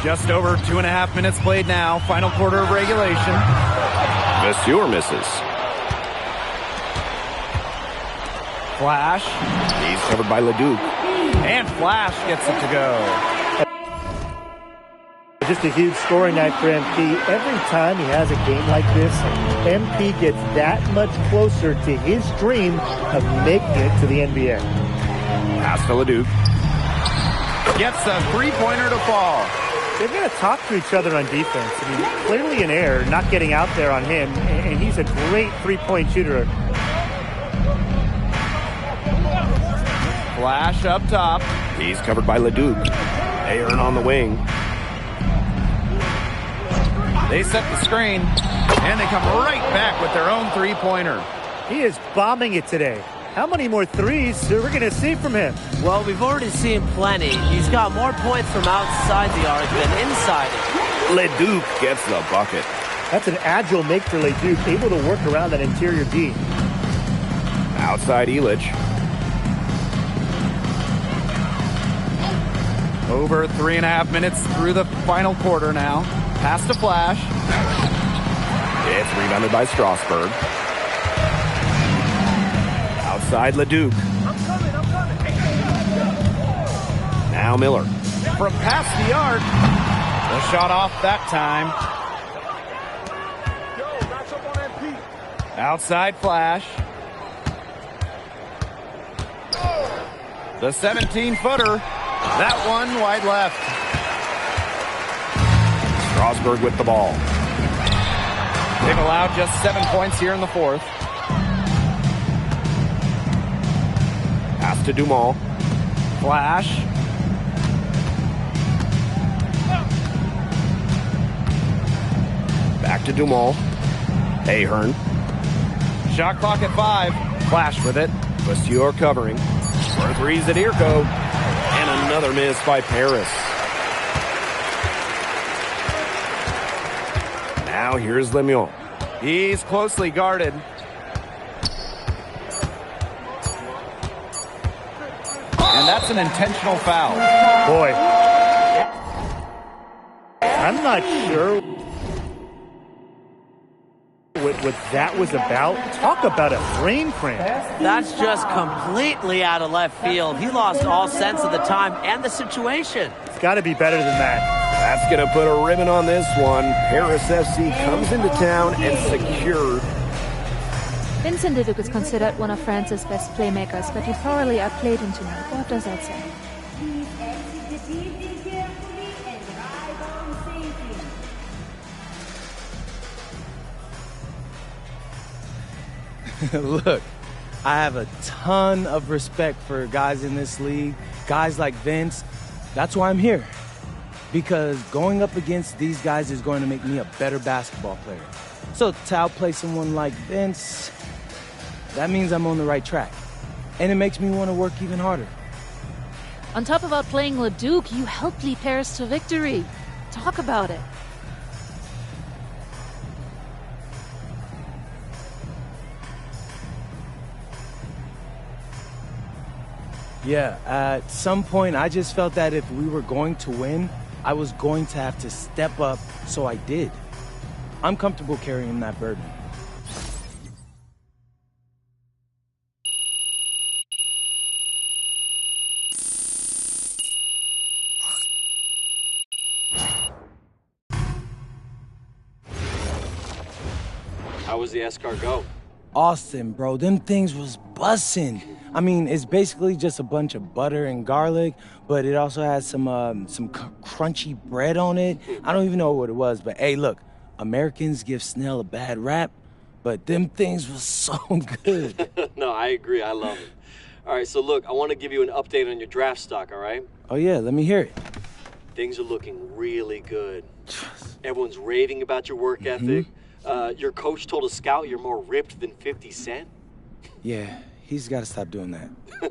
Just over 2.5 minutes played now. Final quarter of regulation. Monsieur misses. Flash. He's covered by Leduc. And Flash gets it to go. Just a huge scoring night for MP. Every time he has a game like this, MP gets that much closer to his dream of making it to the NBA. Pass to Leduc. Gets a three-pointer to fall. They've got to talk to each other on defense. I mean, clearly an error, not getting out there on him, and he's a great three-point shooter. Flash up top. He's covered by Leduc. Aaron on the wing. They set the screen, and they come right back with their own three-pointer. He is bombing it today. How many more threes are we going to see from him? Well, we've already seen plenty. He's got more points from outside the arc than inside it. Leduc gets the bucket. That's an agile make for Leduc, able to work around that interior D. Outside Illich. Over 3.5 minutes through the final quarter now. Pass to Flash. It's rebounded by Strasbourg. Outside Leduc. Now Miller. From past the arc. The shot off that time. Outside Flash. The 17-footer. That one wide left. Strasbourg with the ball. They've allowed just 7 points here in the fourth. Pass to Dumont. Flash. Back to Dumont. Ahern. Shot clock at 5. Flash with it. Monsieur covering. For threes at Irko. And another miss by Paris. Now here's Lemieux. He's closely guarded. And that's an intentional foul. Boy, I'm not sure what that was about. Talk about a brain cramp. That's just completely out of left field. He lost all sense of the time and the situation. It's got to be better than that. That's going to put a ribbon on this one. Paris FC comes into town and secured. Vincent Leduc is considered one of France's best playmakers, but he thoroughly outplayed him tonight. What does that say? Look, I have a ton of respect for guys in this league, guys like Vince. That's why I'm here. Because going up against these guys is going to make me a better basketball player. So to outplay someone like Vince, that means I'm on the right track. And it makes me want to work even harder. On top of outplaying Leduc, you helped lead Paris to victory. Talk about it. Yeah, at some point I just felt that if we were going to win, I was going to have to step up, so I did. I'm comfortable carrying that burden. How was the escargot? Austin, bro, them things was bussin'. I mean, it's basically just a bunch of butter and garlic, but it also has some crunchy bread on it. I don't even know what it was, but hey, look, Americans give Snell a bad rap, but them things was so good. No, I agree. I love it. All right, so look, I want to give you an update on your draft stock, all right? Oh, yeah, let me hear it. Things are looking really good. Everyone's raving about your work ethic. Your coach told a scout you're more ripped than 50 Cent. Yeah, he's got to stop doing that.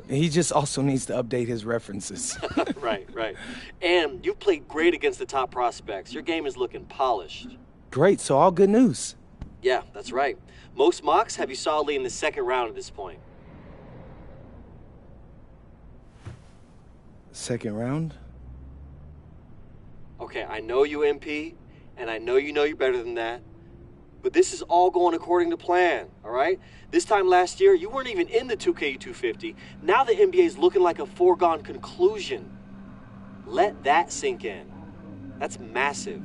He just also needs to update his references. Right. And you've played great against the top prospects. Your game is looking polished. Great, so all good news. Yeah, that's right. Most mocks have you solidly in the second round at this point. Second round? Okay, I know you MP, and I know you're better than that. But this is all going according to plan, all right? This time last year, you weren't even in the 2K250. Now the NBA is looking like a foregone conclusion. Let that sink in. That's massive.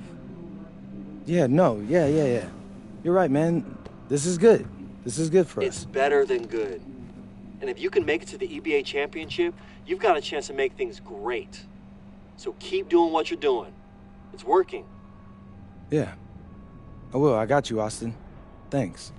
Yeah. You're right, man. This is good. This is good for us. It's better than good. And if you can make it to the EBA championship, you've got a chance to make things great. So keep doing what you're doing. It's working. Yeah. I will. I got you, Austin. Thanks.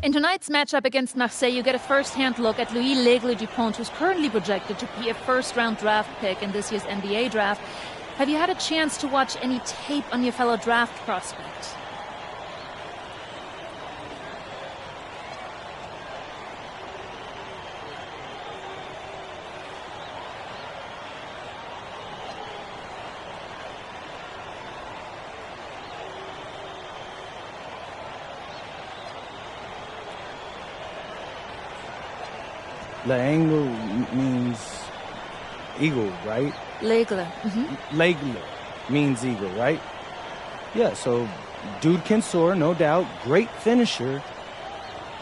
In tonight's matchup against Marseille, you get a first-hand look at Louis L'Aigle Dupont, who's currently projected to be a first-round draft pick in this year's NBA draft. Have you had a chance to watch any tape on your fellow draft prospect? L'Aigle means eagle, right? L'Aigle. L'Aigle means eagle, right? Yeah, so dude can soar, no doubt. Great finisher.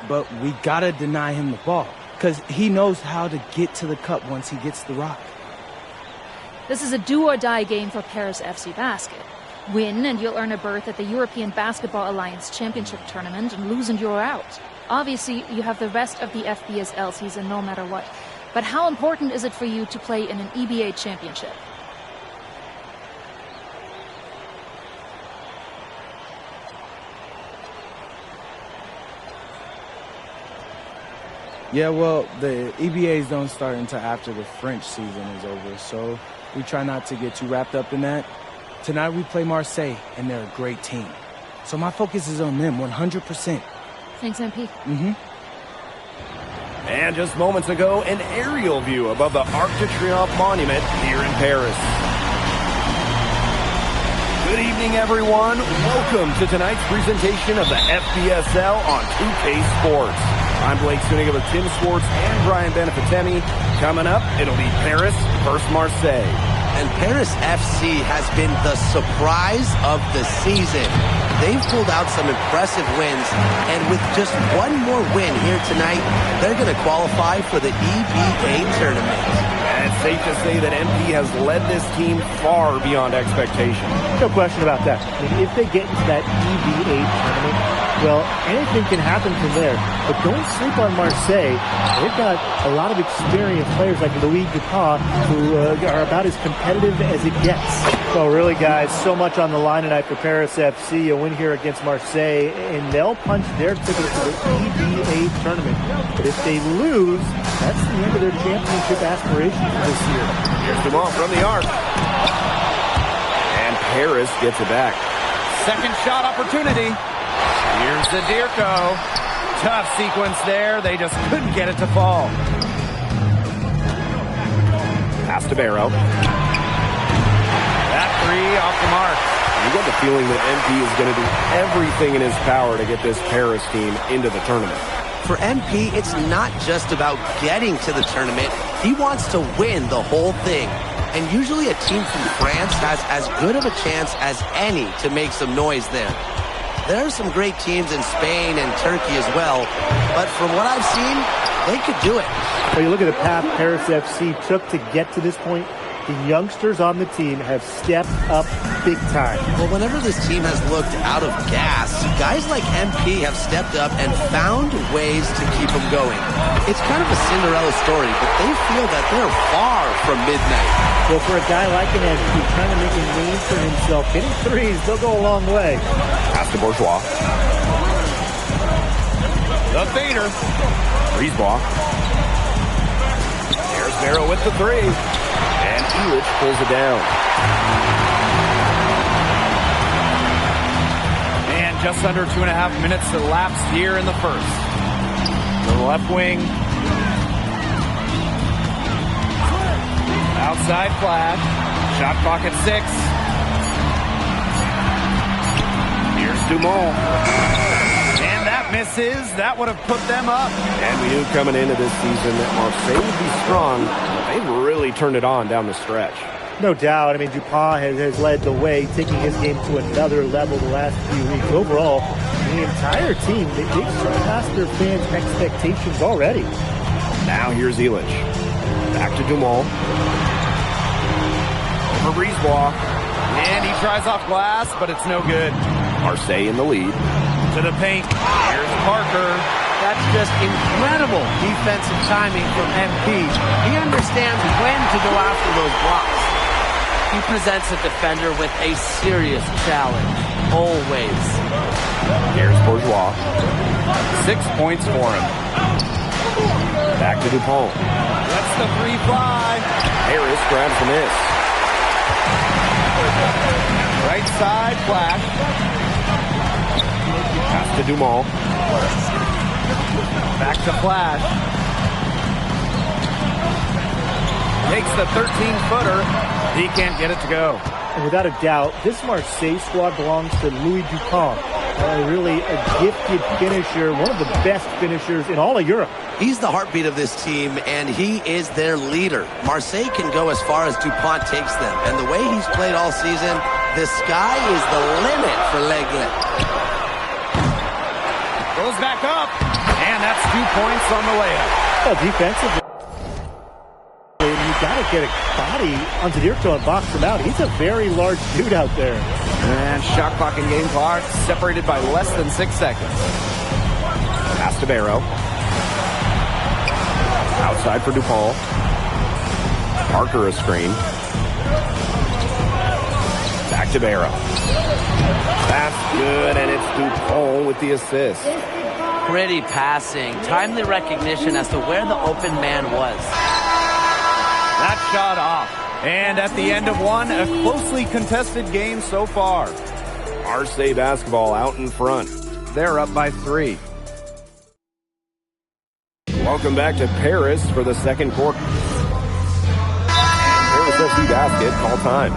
But we gotta deny him the ball. Because he knows how to get to the cup once he gets the rock. This is a do-or-die game for Paris FC Basket. Win and you'll earn a berth at the European Basketball Alliance Championship Tournament, and lose and you're out. Obviously, you have the rest of the FBSL season no matter what. But how important is it for you to play in an EBA championship? Yeah, well, the EBAs don't start until after the French season is over, so we try not to get too wrapped up in that. Tonight we play Marseille, and they're a great team. So my focus is on them 100%. Thanks, MP. Mm-hmm. And just moments ago, an aerial view above the Arc de Triomphe monument here in Paris. Good evening, everyone. Welcome to tonight's presentation of the FPSL on 2K Sports. I'm Blake Suniga with Tim Swartz and Brian Benefitemi. Coming up, it'll be Paris versus Marseille. And Paris FC has been the surprise of the season. They've pulled out some impressive wins, and with just one more win here tonight, they're going to qualify for the EBA tournament. And it's safe to say that MP has led this team far beyond expectation. No question about that. I mean, if they get into that EBA tournament, well, anything can happen from there. But don't sleep on Marseille. They've got a lot of experienced players like Louis Dupont who are about as competitive as it gets. Well, really, guys, so much on the line tonight for Paris FC. A win here against Marseille, and they'll punch their ticket to the EBA tournament. But if they lose, that's the end of their championship aspirations for this year. Here's Dumont from the arc. And Paris gets it back. Second shot opportunity. Here's the Dirko. Tough sequence there. They just couldn't get it to fall. Pass to Barrow. That three off the mark. You get the feeling that MP is going to do everything in his power to get this Paris team into the tournament. For MP, it's not just about getting to the tournament. He wants to win the whole thing. And usually a team from France has as good of a chance as any to make some noise there. There are some great teams in Spain and Turkey as well, but from what I've seen, they could do it. Well, you look at the path Paris FC took to get to this point. The youngsters on the team have stepped up big time. Well, whenever this team has looked out of gas, guys like MP have stepped up and found ways to keep them going. It's kind of a Cinderella story, but they feel that they're far from midnight. Well, for a guy like an MP trying to make a name for himself, hitting threes, they'll go a long way. Pass to Bourgeois. The feeder. Brisebois. There's Barrow with the three. And Elitch pulls it down. And just under 2.5 minutes elapsed here in the first. To the left wing. Outside flash. Shot clock at 6. Here's Dumont. And that misses. That would have put them up. And we knew coming into this season that Marseille would be strong. They've really turned it on down the stretch. No doubt. I mean, Dupont has led the way, taking his game to another level the last few weeks. Overall, the entire team, they've surpassed their fans' expectations already. Now here's Elitch. Back to Dumont. Over Brisebois. And he tries off glass, but it's no good. Marseille in the lead. To the paint. Here's Parker. That's just incredible defensive timing from MP. He understands when to go after those blocks. He presents a defender with a serious challenge, always. Here's Bourgeois. 6 points for him. Back to Dupont. That's the three fly. Harris grabs the miss. Right side flash. Pass to Dumont. Back to Flash. Takes the 13-footer. He can't get it to go. And without a doubt, this Marseille squad belongs to Louis Dupont. Really a gifted finisher, one of the best finishers in all of Europe. He's the heartbeat of this team, and he is their leader. Marseille can go as far as Dupont takes them. And the way he's played all season, the sky is the limit for L'Aigle. Goes back up, and that's 2 points on the layup. Well, defensively, you got to get a body onto Dirko and box him out. He's a very large dude out there. And shot clock and game clock separated by less than 6 seconds. Pass to Barrow. Outside for Dupont. Parker a screen. Back to Barrow. That's good, and it's Dupont with the assist. Pretty passing. Timely recognition as to where the open man was. That shot off. And at the end of one, a closely contested game so far. Marseille basketball out in front. They're up by 3. Welcome back to Paris for the second quarter. Paris FC basket, call time.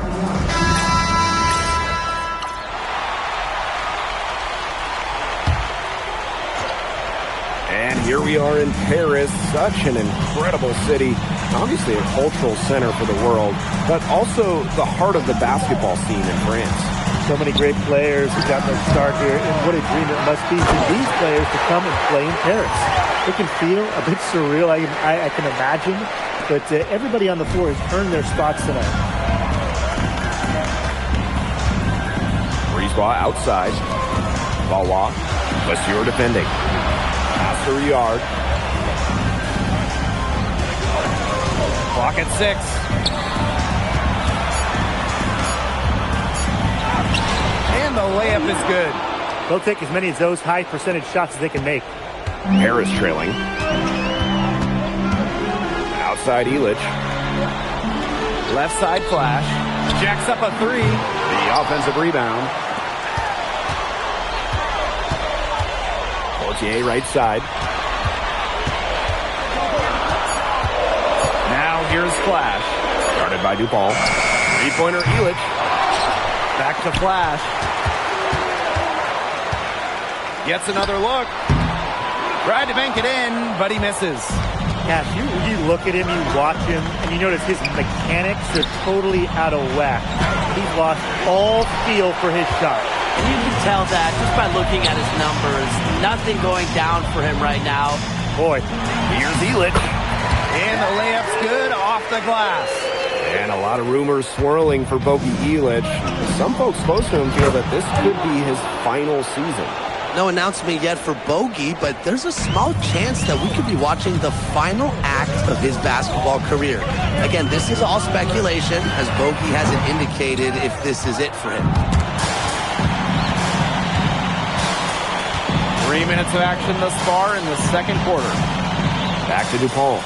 And here we are in Paris, such an incredible city. Obviously a cultural center for the world, but also the heart of the basketball scene in France. So many great players who got their start here, and what a dream it must be for these players to come and play in Paris. It can feel a bit surreal, I can imagine, but everybody on the floor has earned their spots tonight. Brisebois outside. Valois. Monsieur defending. Pass to Riyard. Clock at 6. And the layup is good. They'll take as many of those high percentage shots as they can make. Paris trailing. Outside Illich. Left side flash. Jacks up a 3. The offensive rebound. Portier right side. Now here's Flash. Guarded by Dupont. Three-pointer Illich. Back to Flash. Gets another look. Tried to bank it in, but he misses. Cash, you look at him, you watch him, and you notice his mechanics are totally out of whack. He's lost all feel for his shot. And you can tell that just by looking at his numbers. Nothing going down for him right now. Boy, here's Illich. And the layup's good off the glass. And a lot of rumors swirling for Bogi Illich. Some folks close to him feel that this could be his final season. No announcement yet for Bogi, but there's a small chance that we could be watching the final act of his basketball career. Again, this is all speculation, as Bogi hasn't indicated if this is it for him. 3 minutes of action thus far in the second quarter. Back to Dupont.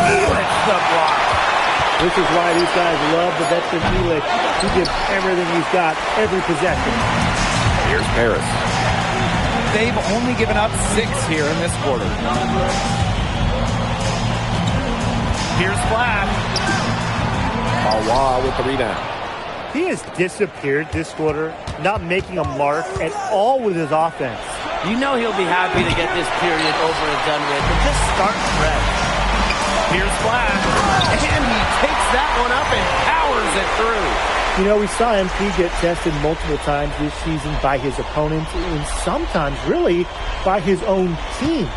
Illich the block. This is why these guys love the veteran Illich. He gives everything he's got, every possession. Here's Paris. They've only given up 6 here in this quarter. Here's Flash. Valois with the rebound. He has disappeared this quarter, not making a mark at all with his offense. You know he'll be happy to get this period over and done with, but just start fresh. Here's Flash, and he takes that one up and powers it through. You know, we saw MP get tested multiple times this season by his opponents, and sometimes really by his own team.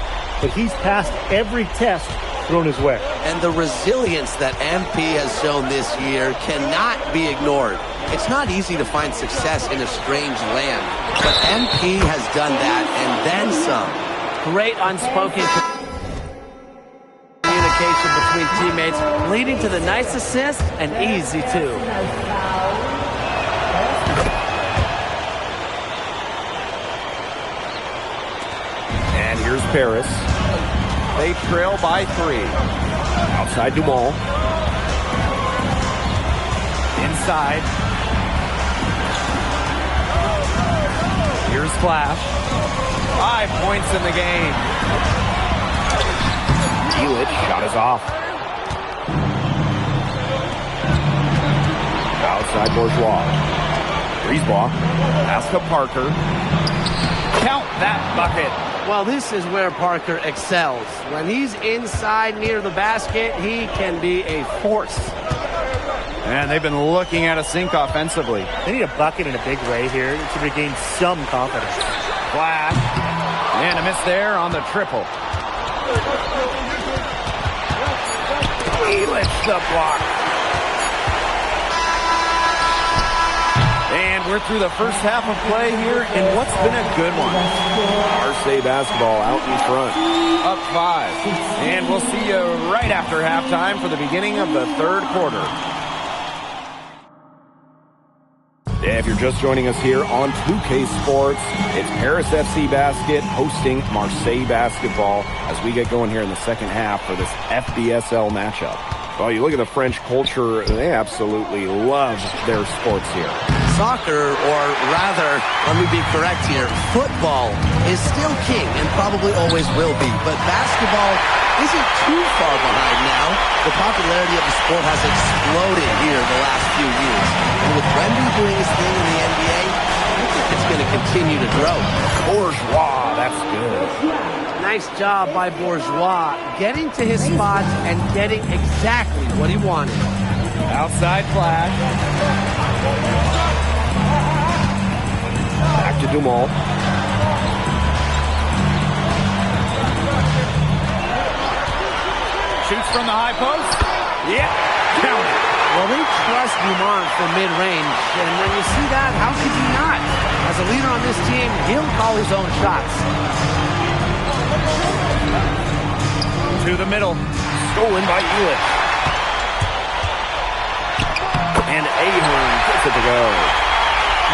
But he's passed every test thrown his way. And the resilience that MP has shown this year cannot be ignored. It's not easy to find success in a strange land, but MP has done that and then some. Great unspoken communication between teammates, leading to the nice assist and easy too. And here's Paris. They trail by 3. Outside Dumont. Inside. Here's Flash. 5 points in the game. Illich shot is off. Outside Bourgeois. Brisebois. Pass to Parker. Count that bucket. Well, this is where Parker excels. When he's inside near the basket, he can be a force. And they've been looking at a sink offensively. They need a bucket in a big way here to regain some confidence. Flash. And a miss there on the triple. Illich the block. And we're through the first half of play here in what's been a good one. Marseille basketball out in front. Up 5. And we'll see you right after halftime for the beginning of the third quarter. If you're just joining us here on 2K Sports, it's Paris FC Basket hosting Marseille Basketball as we get going here in the second half for this FBSL matchup. Well, you look at the French culture, they absolutely love their sports here. Soccer, or rather, let me be correct here, football is still king and probably always will be. But basketball isn't too far behind now. The popularity of the sport has exploded here the last few years. And with Wemby doing his thing in the NBA, I think it's going to continue to grow. Bourgeois, that's good. Nice job by Bourgeois getting to his spots and getting exactly what he wanted. Outside flash. Back to Dumont. Shoots from the high post. Yeah, count it. Well, they trust Dumont for mid-range, and when you see that, how could you not? As a leader on this team, he'll call his own shots. To the middle. Stolen by Elitch. And Ahern gets it to go.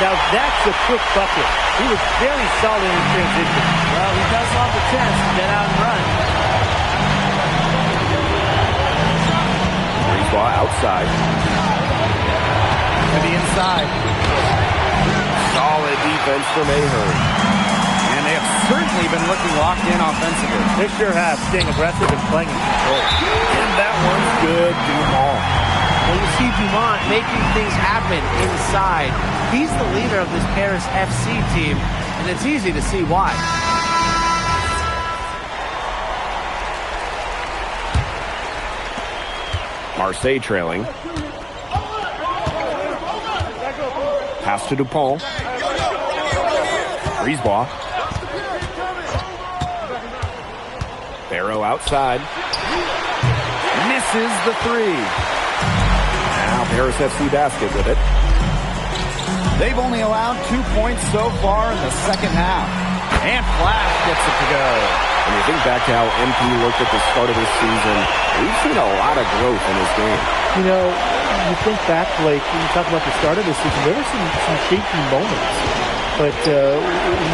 Now that's a quick bucket. He was very solid in transition. Well, he does love the chance to get out and run. Breezeball outside. To the inside. Solid defense from Ahern. And they have certainly been looking locked in offensively. They sure have, staying aggressive and playing in control. And that one's good, Dumont. Well, you see Dumont making things happen inside. He's the leader of this Paris FC team, and it's easy to see why. Marseille trailing. Pass to Dupont. Breezeball. Barrow outside. Misses the three. Now Paris FC Basket with it. They've only allowed 2 points so far in the second half. And Flash gets it to go. When you think back to how MP looked at the start of this season, we've seen a lot of growth in his game. You know, you think back, Blake, when you talk about the start of the season, there were some shaky moments. But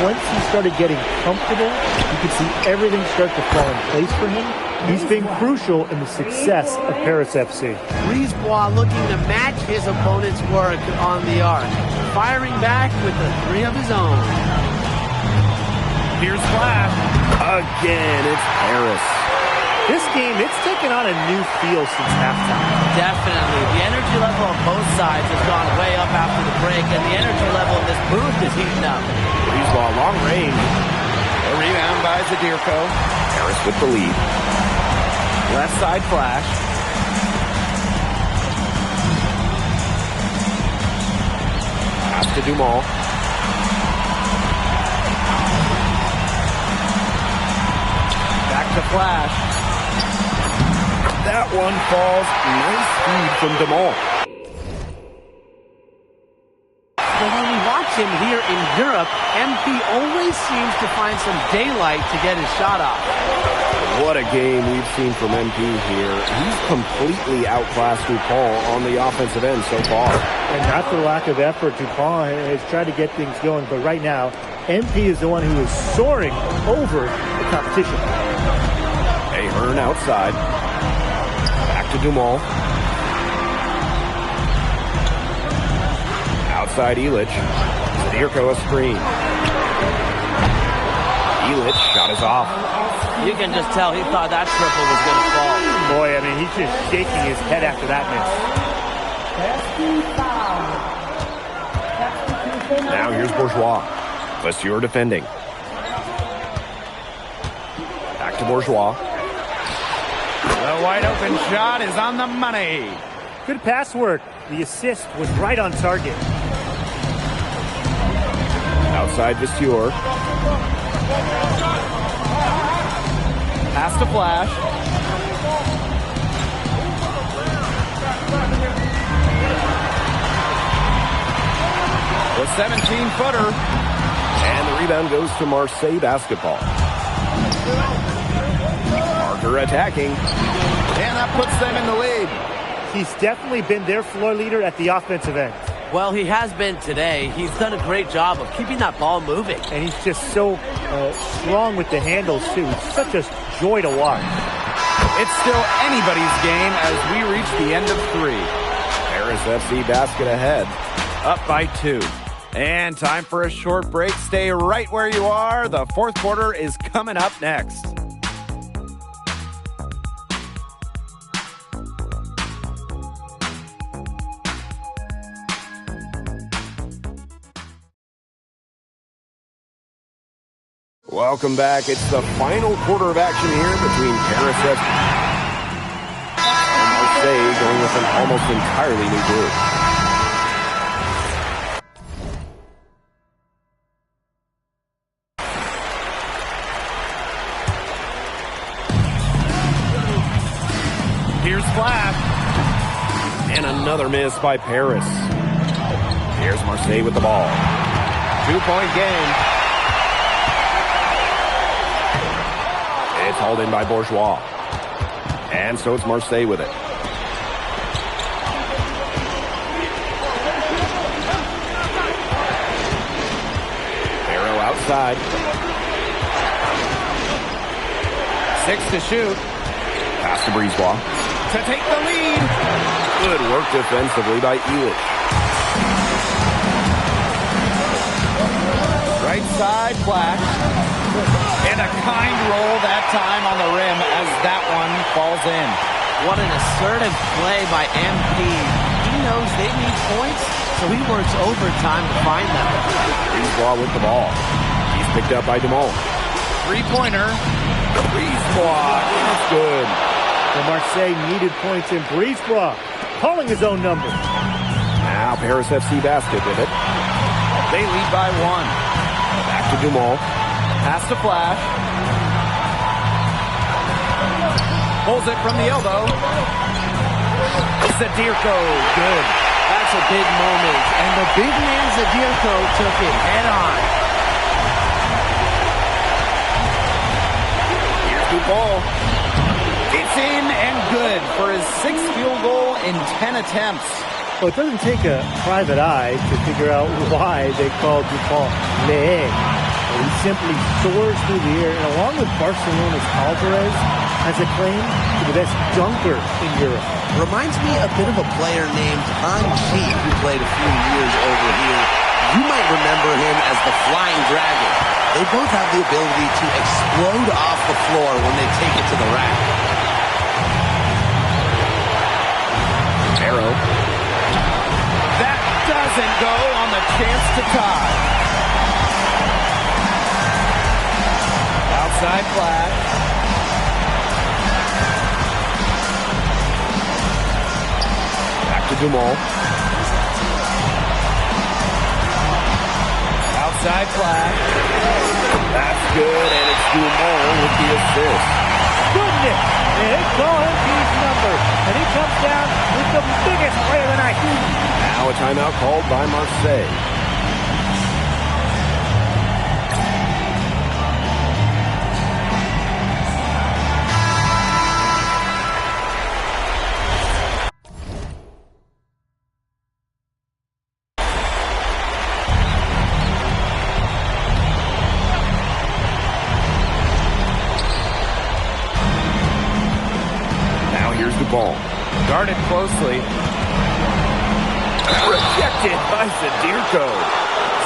once he started getting comfortable, you could see everything start to fall in place for him. He's been crucial in the success of Paris FC. Breezeball looking to match his opponent's work on the arc. Firing back with the three of his own. Here's Flash. Again, it's Paris. This game, it's taken on a new feel since halftime. Definitely. The energy level on both sides has gone way up after the break, and the energy level in this booth is heating up. Breezeball long range. A rebound by Zadirko. Paris with the lead. Left side Flash. Pass to Dumont. Back to Flash. That one falls. Nice feed from Dumont. But when we watch him here in Europe, MP always seems to find some daylight to get his shot off. What a game we've seen from MP here. He's completely outclassed Dupont on the offensive end so far. And not for lack of effort, Dupont has tried to get things going, but right now, MP is the one who is soaring over the competition. Ahern outside. Back to Dumont. Outside Elitch. Zadirko a screen. Elitch shot is off. You can just tell he thought that triple was going to fall. Boy, I mean, he's just shaking his head after that miss. Now here's Bourgeois. Blessier defending. Back to Bourgeois. The wide open shot is on the money. Good pass work. The assist was right on target. Outside Blessier. Pass to Flash. The 17-footer. And the rebound goes to Marseille Basketball. Parker attacking. And that puts them in the lead. He's definitely been their floor leader at the offensive end. Well, he has been today. He's done a great job of keeping that ball moving. And he's just so strong with the handles, too. It's such a joy to watch. It's still anybody's game as we reach the end of 3. Paris FC Basket ahead. Up by 2. And time for a short break. Stay right where you are. The fourth quarter is coming up next. Welcome back. It's the final quarter of action here between Paris FC and Marseille, going with an almost entirely new group. Here's Flash. And another miss by Paris. Here's Marseille with the ball. 2-point game. It's hauled in by Bourgeois. And so it's Marseille with it. Arrow outside. 6 to shoot. Pass to Brisebois. To take the lead. Good work defensively by Elich. Right side, Flash. And a kind roll that time on the rim as that one falls in. What an assertive play by MP. He knows they need points, so he works overtime to find them. Brisebois with the ball. He's picked up by Dumont. 3-pointer. Brisebois. That's good. Well, Marseille needed points in Brisebois, calling his own number. Now Paris FC Basket with it. They lead by 1. Back to Dumont. Pass to Flash. Pulls it from the elbow. Zadirko, good. That's a big moment, and the big man Zadirko took it head on. Here's Dupont. It's in and good for his 6th field goal in 10 attempts. Well, it doesn't take a private eye to figure out why they called Dupont Le. He simply soars through the air, and along with Barcelona's Alvarez, has a claim to the best dunker in Europe. Reminds me a bit of a player named Han Chi, who played a few years over here. You might remember him as the Flying Dragon. They both have the ability to explode off the floor when they take it to the rack. Arrow. That doesn't go on the chance to tie. Outside Flash. Back to Dumont. Outside Flash. That's good, and it's Dumont with the assist. Goodness! And they call him his number, and he comes down with the biggest play of the night. Now a timeout called by Marseille. Ball. Guarded closely. Rejected by Zadirko.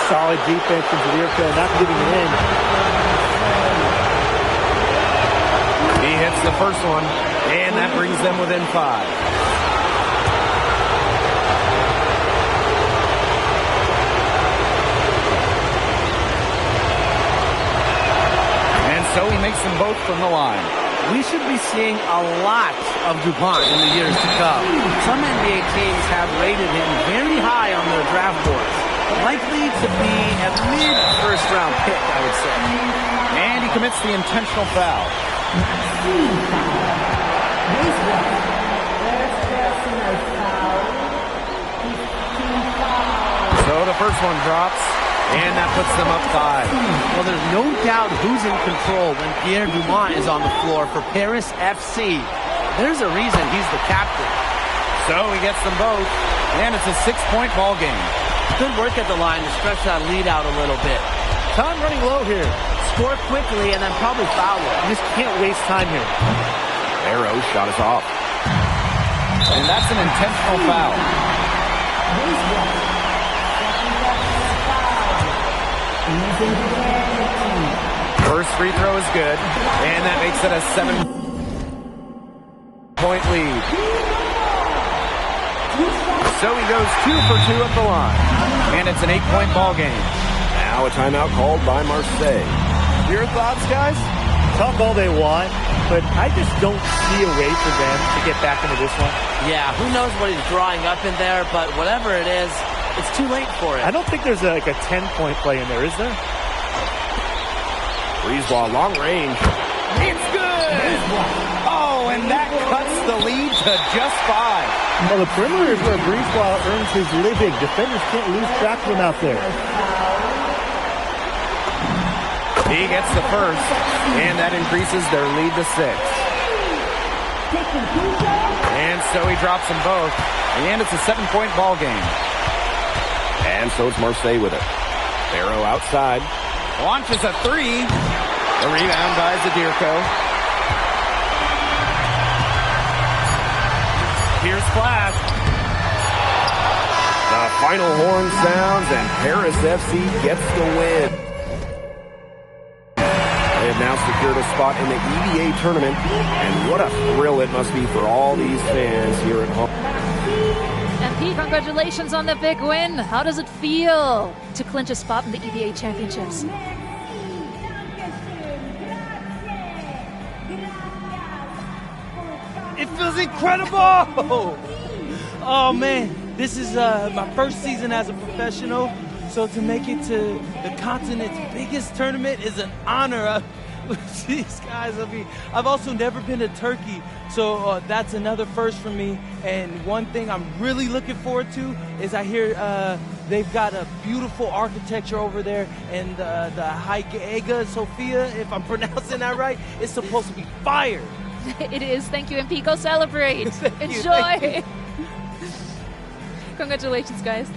Solid defense from Zadirko, not giving it in. He hits the first one, and that brings them within 5. And so he makes them both from the line. We should be seeing a lot of Dupont in the years to come. Some NBA teams have rated him very high on their draft boards. Likely to be a mid-first-round pick, I would say. And he commits the intentional foul. So the first one drops, and that puts them up 5. Well, there's no doubt who's in control when Pierre Dumont is on the floor for Paris FC. There's a reason he's the captain. So he gets them both, and it's a 6-point ball game. Good work at the line to stretch that lead out a little bit. Time running low here. Score quickly and then probably foul it. You just can't waste time here. Arrow shot is off. And that's an intentional foul. First free throw is good, and that makes it a 7-point lead. So he goes 2 for 2 at the line, and it's an 8-point ball game. Now a timeout called by Marseille. Your thoughts, guys? Talk all they want, but I just don't see a way for them to get back into this one. Yeah, who knows what he's drawing up in there, but whatever it is, it's too late for it. I don't think there's a 10-point play in there, is there? Breeze ball, long range. It's good! Oh, and that cuts the lead to just 5. Well, the perimeter is where Breezeball earns his living. Defenders can't lose track of him out there. He gets the first, and that increases their lead to 6. And so he drops them both, and it's a 7-point ball game. And so it's Marseille with it. Barrow outside. Launches a 3. The rebound by Zadirko. Here's Flash. The final horn sounds, and Paris FC gets the win. They have now secured a spot in the EVA tournament, and what a thrill it must be for all these fans here at home. MP, congratulations on the big win. How does it feel to clinch a spot in the EVA Championships? It feels incredible! Oh man, this is my first season as a professional, so to make it to the continent's biggest tournament is an honor. These guys, I mean, I've also never been to Turkey, so that's another first for me. And one thing I'm really looking forward to is I hear they've got a beautiful architecture over there, and the Hagia Sophia, if I'm pronouncing that right, is supposed to be fire. It is. Thank you, MP. Go celebrate. Thank you, Enjoy. thank you. Congratulations, guys.